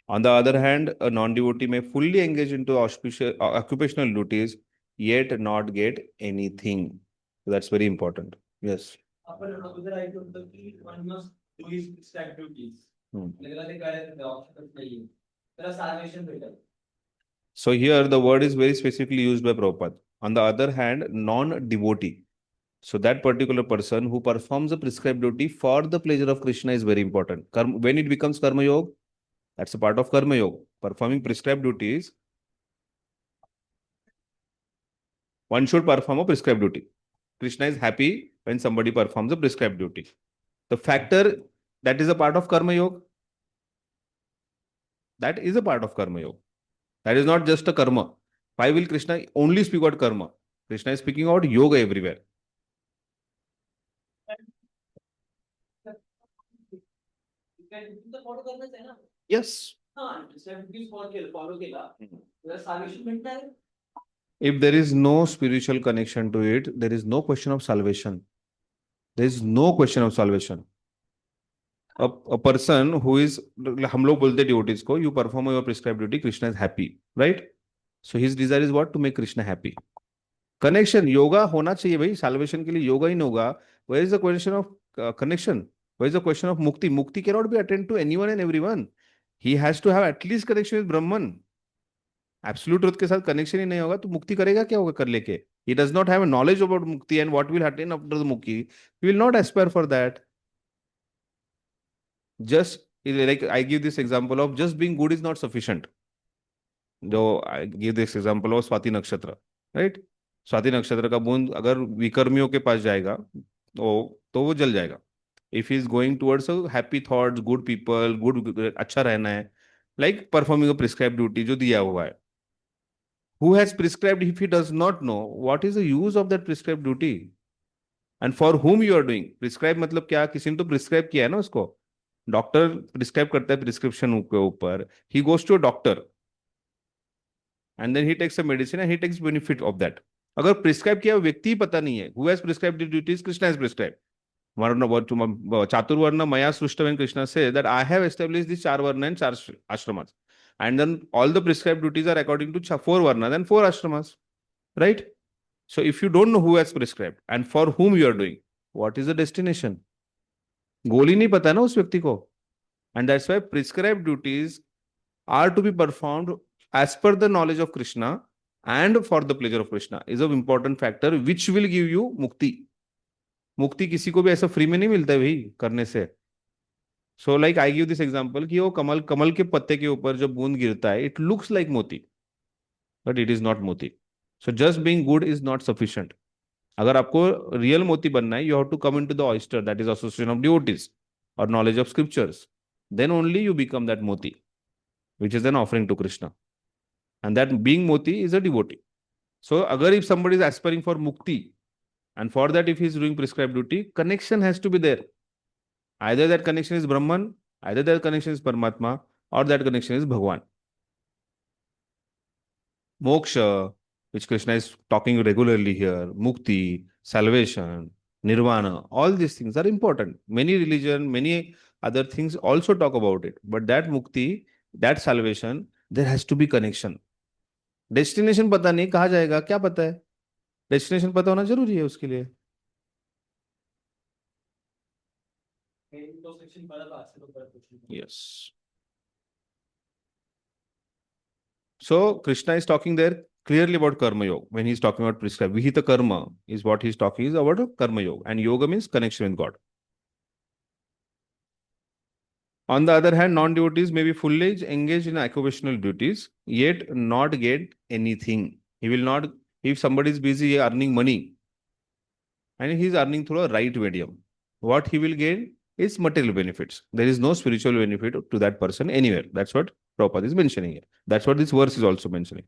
On the other hand, a non-devotee may fully engage into occupational duties, yet not get anything. So that's very important. Yes. आपण अगोदर ऐकलं होतं की one must do his prescribed duties. Hmm. त्याला ते करायचं ऑप्शनच नाहीये. त्याला salvation भेटेल. So here the word is very specifically used by Prabhupada. On the other hand, non-devotee. So that particular person who performs a prescribed duty for the pleasure of Krishna is very important. When it becomes karma yoga, that's a part of karma yoga. Performing prescribed duties, one should perform a prescribed duty. Krishna is happy when somebody performs a prescribed duty. The factor that is a part of karma yoga, that is a part of karma yoga. That is not just a karma. Why will Krishna only speak about karma? Krishna is speaking about yoga everywhere. Yes. If there is no spiritual connection to it, there is no question of salvation. There is no question of salvation. A person who is, हम लोग बोलते devotees को, you perform your prescribed duty, Krishna is happy, right? So his desire is what? To make Krishna happy. Connection, yoga होना चाहिए भाई, salvation के लिए yoga ही नहीं होगा. Where is the question of connection? Where is the question of mukti? Mukti cannot be attained to anyone and everyone. He has to have at least connection with Brahman. Absolute truth के साथ connection ही नहीं होगा तो मुक्ति करेगा क्या होगा कर लेके? He does not have a knowledge about mukti and what will happen after the mukti. He will not aspire for that. Just like I give this example of just being good is not sufficient. जो I give this example of Swati नक्षत्र, right? Swati नक्षत्र का बूंद अगर विकर्मियों के पास जाएगा तो वो जल जाएगा. If he is going towards a happy thoughts, good people, good अच्छा रहना है, like performing a prescribed duty जो दिया हुआ है. Who has prescribed if he does not know what is the use of that prescribed duty and for whom you are doing? Prescribe मतलब क्या? किसी ने तो prescribe किया है ना उसको. डॉक्टर प्रिस्क्राइब करता है प्रिस्क्रिप्शन के ऊपर. He goes to a doctor and then he takes a medicine and he takes benefit of that. अगर प्रिस्क्राइब किया व्यक्ति ही पता नहीं है, who has prescribed the duties? Krishna has prescribed. Chaturvarna Maya Srushtavan, Krishna says that I have established these 4 varna and 4 ashramas. And then all the prescribed duties are according to 4 varnas and 4 ashramas. Right? So if you don't know who has prescribed and for whom you are doing, what is the destination? गोल ही नहीं पता ना उस व्यक्ति को. And that's why prescribed duties are to be performed as per the knowledge of Krishna and for the pleasure of Krishna is an important factor which will give you mukti. मुक्ति किसी को भी ऐसा फ्री में नहीं मिलता है भाई करने से. So like I give this example कि वो कमल के पत्ते के ऊपर जब बूंद गिरता है it looks like moti but it is not moti. So just being good is not sufficient. अगर आपको रियल मोती बनना है you have to come into the oyster that is association of devotees और knowledge of scriptures. Then only you become that moti which is an offering to Krishna. And that being moti is a devotee. So agar if somebody is aspiring for mukti and for that if he is doing prescribed duty, connection has to be there. Either that connection is Brahman, either that connection is Paramatma, or that connection is Bhagwan. Moksha, which Krishna is talking regularly here, mukti, salvation, nirvana. All these things are important. Many religion, many other things also talk about it. But that mukti, that salvation, there has to be connection. Destination पता नहीं कहाँ जाएगा, क्या पता है? Destination पता होना जरूरी है उसके लिए. Yes. So Krishna is talking there clearly about karma yoga when he's talking about prescribed. Vihita karma is what he's talking is about karma yoga, and yoga means connection with God. On the other hand, non-devotees may be fully engaged in occupational duties, yet not get anything. He will not, if somebody is busy earning money and he is earning through a right medium, what he will gain is material benefits. There is no spiritual benefit to that person anywhere. That's what Prabhupada is mentioning here. That's what this verse is also mentioning.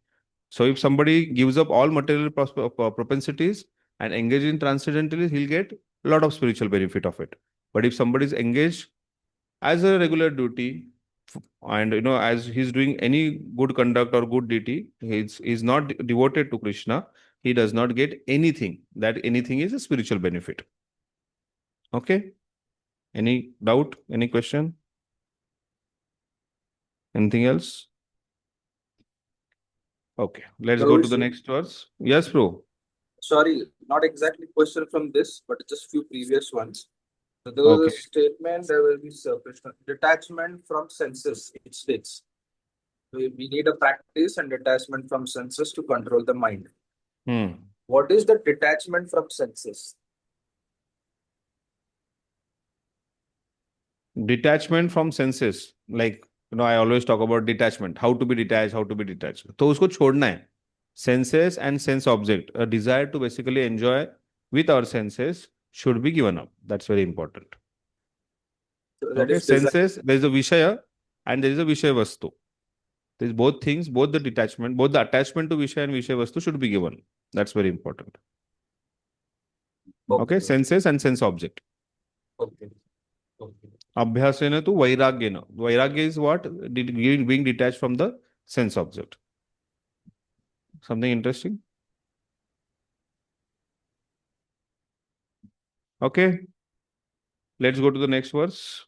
So if somebody gives up all material propensities and engage in transcendentalism, he'll get a lot of spiritual benefit of it. But if somebody is engaged as a regular duty, and as he's doing any good conduct or good deity, he's not devoted to Krishna, he does not get anything. That anything is a spiritual benefit. Okay? Any doubt? Any question? Anything else? Okay, let's go to the Prabhuji, next verse. Yes, bro. sorry, not exactly question from this, but just few previous ones. So there was Okay. a statement, there will be separation, detachment from senses, it states. We need a practice and detachment from senses to control the mind. What is the detachment from senses? Detachment from senses, like I always talk about detachment, how to be detached, how to be detached. तो उसको छोड़ना है. Senses and sense object, a desire to basically enjoy with our senses should be given up. That's very important. So that Okay, is desire. senses, there is a Vishaya and there is a Vishaya Vastu. There's both things, both the detachment, both the attachment to Vishaya and Vishaya Vastu should be given. That's very important. Okay, senses and sense object. Okay. Okay. Abhyasena to vairagyena. Vairagya is what? Being detached from the sense object. Something interesting? Okay. Let's go to the next verse.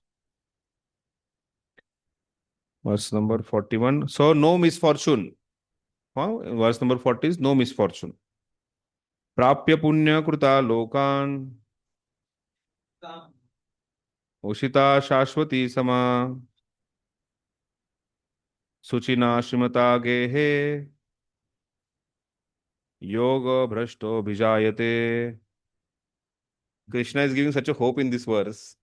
Verse number 41. So, no misfortune. Verse number 40 is no misfortune. Prapya punya kruta lokan. Ushita shashwati sama. Suchina shrimata gehe. Yoga bhrashto bhijayate. Krishna is giving such a hope in this verse.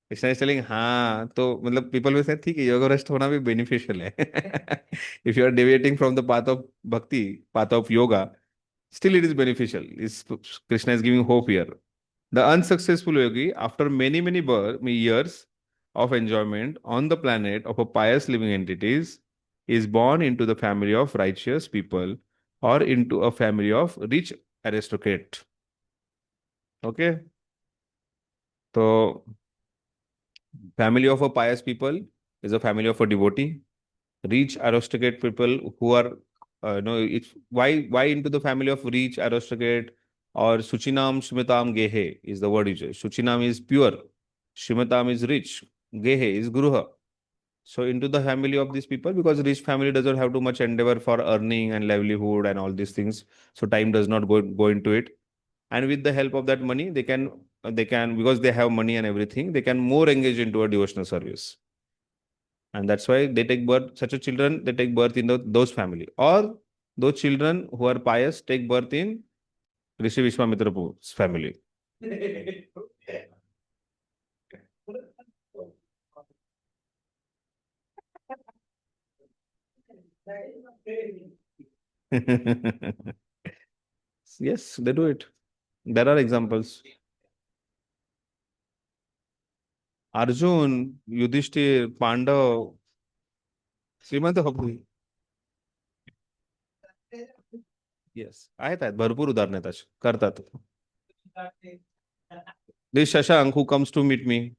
Krishna is telling, हाँ तो मतलब people will say ठीक है yoga rest होना भी beneficial है. If you are deviating from the path of bhakti, path of yoga, still it is beneficial. Krishna is giving hope here. The unsuccessful yogi, after many years of enjoyment on the planet of a pious living entities, is born into the family of righteous people or into a family of rich aristocrat. Okay. So family of a pious people is a family of a devotee. Rich aristocrat people who are, it's why into the family of rich aristocrat or Suchinam Shmitam Gehe is the word used. Suchinam is pure, Shmitam is rich, Gehe is Gruha. So into the family of these people, because rich family doesn't have too much endeavor for earning and livelihood and all these things, so time does not go into it. And with the help of that money, they can because they have money and everything, they can more engage into a devotional service. And that's why they take birth, such a children, they take birth in those family. Or those children who are pious take birth in Rishi Vishwamitra's family. Yes, they do it. There are examples. Arjun, Yudhishthir, Pandav, श्रीमंत होती. Yes आहेत भरपूर उदाहरण आहेत अशी करतात. This Shashank who comes to meet me,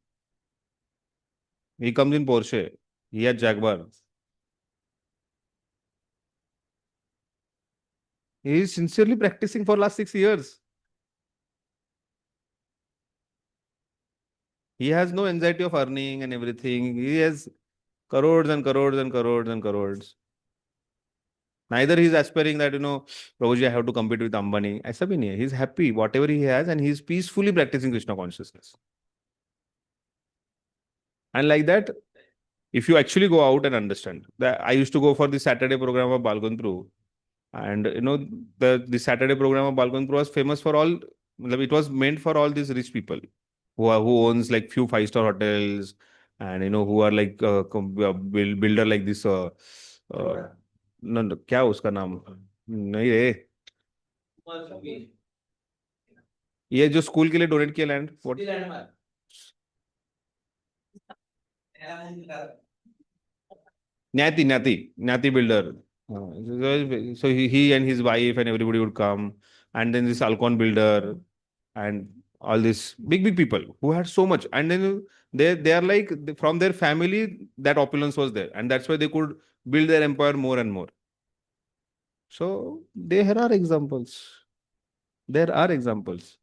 he comes in Porsche, he has Jaguar. He is sincerely practicing for last 6 years. He has no anxiety of earning and everything. He has crores and crores and crores and crores. Neither he is aspiring that, Prabhuji, I have to compete with Ambani. ऐसा भी नहीं है. He's happy, whatever he has, and he's peacefully practicing Krishna consciousness. And like that, if you actually go out and understand that, I used to go for the Saturday program of Balgandru, and the Saturday program of Balgandru was famous for all. It was meant for all these rich people who owns like few five-star hotels, and who are like builder like this. No, no, क्या उसका नाम नहीं रे, ये जो school के लिए donate किया land, न्याति builder. So he and his wife and everybody would come, and then this Alcon builder and all these big people who had so much, and then they are like, from their family that opulence was there, and that's why they could build their empire more and more. So there are examples. There are examples.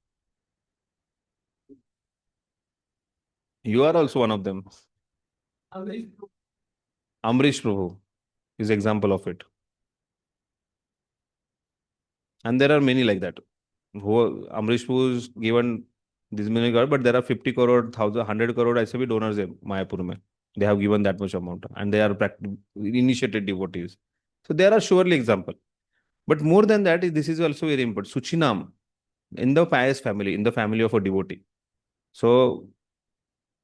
You are also one of them. Amrish Prabhu is example of it. And there are many like that. Amrish Prabhu is given this many crore, but there are 50 crore, 100 crore ऐसे भी donors है Mayapur में. They have given that much amount, and they are initiated devotees. So there are surely example. But more than that, this is also very important. Suchinam, in the pious family, in the family of a devotee. So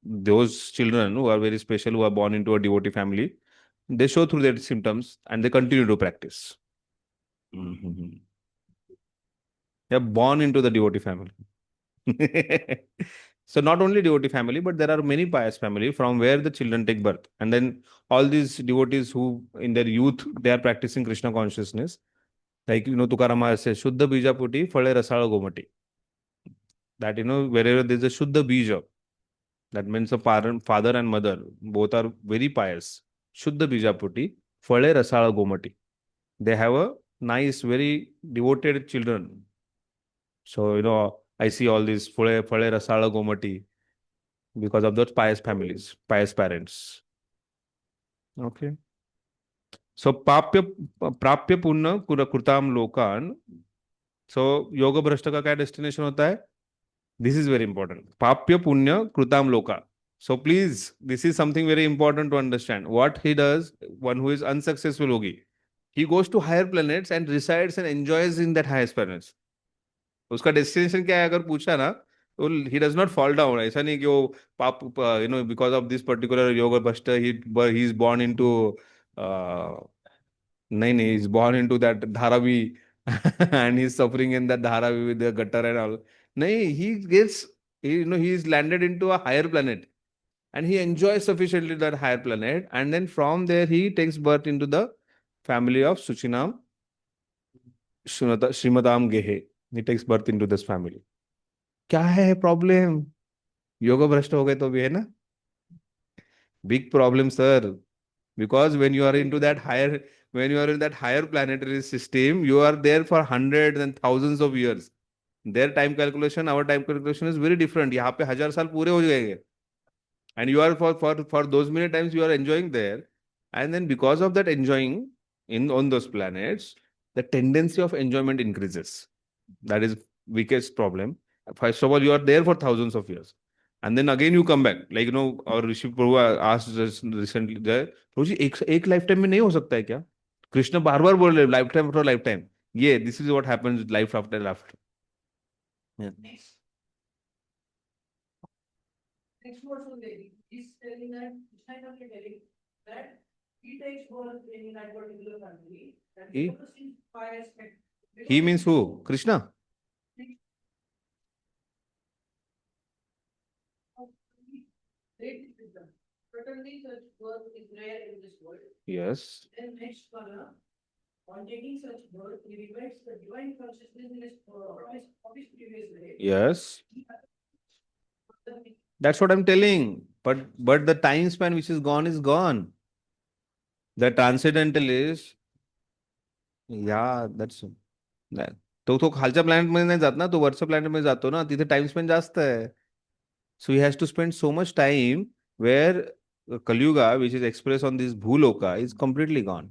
those children who are very special, who are born into a devotee family, they show through their symptoms and they continue to practice. Mhm. They are born into the devotee family. So not only devotee family, but there are many pious family from where the children take birth. And then all these devotees who in their youth, they are practicing Krishna consciousness. Like, Tukaram Maharaj says, Shuddha Bija Puti, Phale Rasala Gomati. That, wherever there is a Shuddha Bija, that means a father and mother, both are very pious. Shuddha Bija Puti, Phale Rasala Gomati. They have a nice, very devoted children. So, I see all these Phale Rasala Gomati because of those pious families, pious parents. Okay. So, Prapya Punna Kurtam Lokan. So, Yoga Bhrashta का क्या destination होता है? This is very important. Papya Punya Krutam Loka. So please, this is something very important to understand. What he does, one who is unsuccessful yogi, he goes to higher planets and resides and enjoys in that highest planets. उसका destination क्या है अगर पूछा ना, तो he does not fall down. ऐसा नहीं कि वो because of this particular yoga bhashta, he is born into नहीं, he's born into that Dharavi and he's suffering in that Dharavi with the gutter and all. नहीं, he is landed into a higher planet and he enjoys sufficiently that higher planet, and then from there he takes birth into the family of Suchinam Srimadam Gehe. He takes birth into this family. क्या है problem? योग भ्रष्ट हो गए तो भी है ना, big problem, sir. Because when you are into that higher, when you are in that higher planetary system, you are there for hundreds and thousands of years. Their time calculation, our time calculation is very different. यहाँ पे 1000 साल पूरे हो जाएंगे. And you are for those many times you are enjoying there. And then because of that enjoying on those planets, the tendency of enjoyment increases. That is weakest problem. First of all, you are there for thousands of years. And then again you come back. Like, our Rishi Prabhu asked us recently that, Prabhuji, एक lifetime में नहीं हो सकता है क्या? कृष्ण बार बार बोल रहे lifetime after lifetime. Yeah, this is what happens with life after life. Yeah. Next verse only, he's telling that, Krishna is only telling that he takes birth in that particular country, and He? because he's pious. He means who? Krishna? Certainly such birth is rare in this world. Yes. Then next color, on taking such birth, he remains the divine consciousness in his previous life. Yes. That's what I'm telling. But the time span which is gone is gone. The transcendental is, yeah, that's that. तो खालच्या planet मध्ये नाही जात ना, तो वरच्या planet मध्ये जातो ना, तिथे टाइम स्पेन जास्त आहे. So he has to spend so much time where Kali Yuga, which is expressed on this Bhuloka, is completely gone.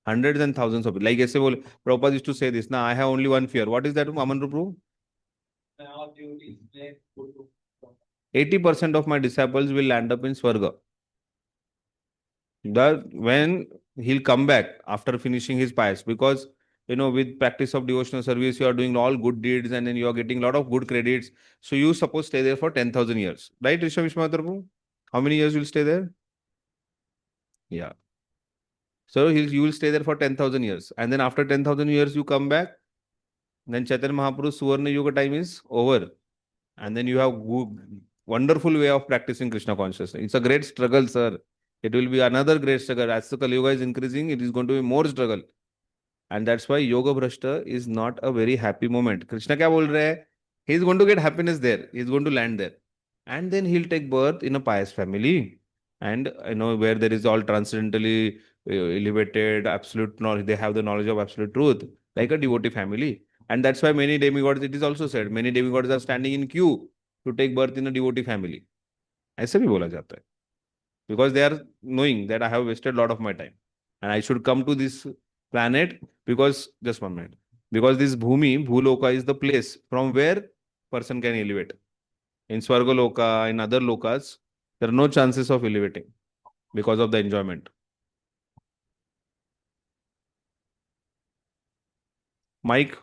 Hundreds and thousands of people. Like ऐसे बोले, Prabhupada used to say this, now I have only one fear. What is that, Aman Prabhu? 80% of my disciples will land up in Swarga. When he'll come back after finishing his pious, because with practice of devotional service, you are doing all good deeds and then you are getting a lot of good credits. So you suppose stay there for 10,000 years. Right, Rishabh Vishwanath Prabhu? How many years you'll stay there? Yeah. So you will stay there for 10,000 years. And then after 10,000 years, you come back. Then Chaitanya Mahaprabhu's Suvarna Yuga time is over. And then you have wonderful way of practicing Krishna consciousness. It's a great struggle, sir. It will be another great struggle. As the Kali Yuga is increasing, it is going to be more struggle. And that's why Yoga Bhrashta is not a very happy moment. Krishna kya bol raha hai? He is going to get happiness there. He is going to land there. And then he'll take birth in a pious family. And where there is all transcendentally elevated, absolute knowledge. They have the knowledge of absolute truth, like a devotee family. And that's why many demigods, it is also said, many demigods are standing in queue to take birth in a devotee family. ऐसे भी बोला जाता है. Because they are knowing that I have wasted a lot of my time. And I should come to this planet because, just 1 minute, because this Bhuloka is the place from where person can elevate. In Swargaloka, in other lokas, there are no chances of elevating because of the enjoyment. Mike?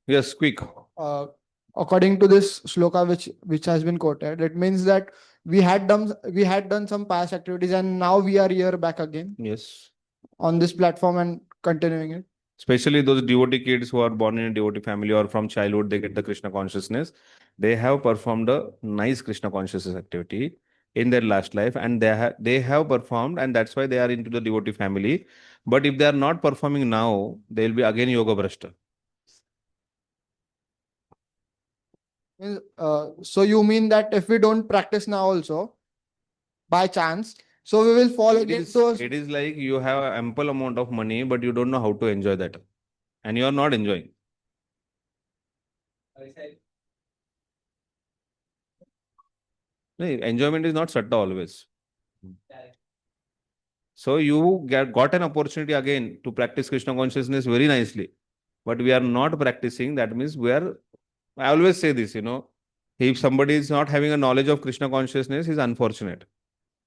Yes, quick. According to this sloka which has been quoted, it means that we had done some past activities and now we are here back again Yes. on this platform and continuing it. Especially those devotee kids who are born in a devotee family or from childhood, they get the Krishna consciousness. They have performed a nice Krishna consciousness activity in their last life, and they have performed, and that's why they are into the devotee family. But if they are not performing now, they will be again yoga bhrashta. So you mean that if we don't practice now also, by chance, so we will fall again to It is like you have ample amount of money, but you don't know how to enjoy that, and you are not enjoying. No, enjoyment is not satta always. So you got an opportunity again to practice Krishna consciousness very nicely, but we are not practicing. That means we are. I always say this, if somebody is not having a knowledge of Krishna consciousness, is unfortunate.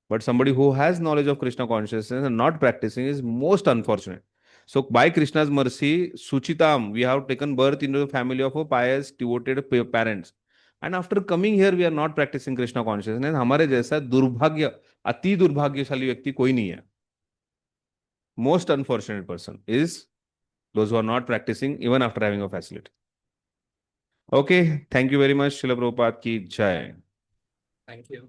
But somebody who has knowledge of Krishna consciousness and not practicing is most unfortunate. So by Krishna's mercy, Suchitam, we have taken birth into the family of a pious, devoted parents. And after coming here, we are not practicing Krishna consciousness. हमारे जैसा दुर्भाग्य, अति दुर्भाग्यशाली व्यक्ति कोई नहीं है. Most unfortunate person is those who are not practicing even after having a facility. Okay, thank you very much, Srila Prabhupada ki jai. Thank you.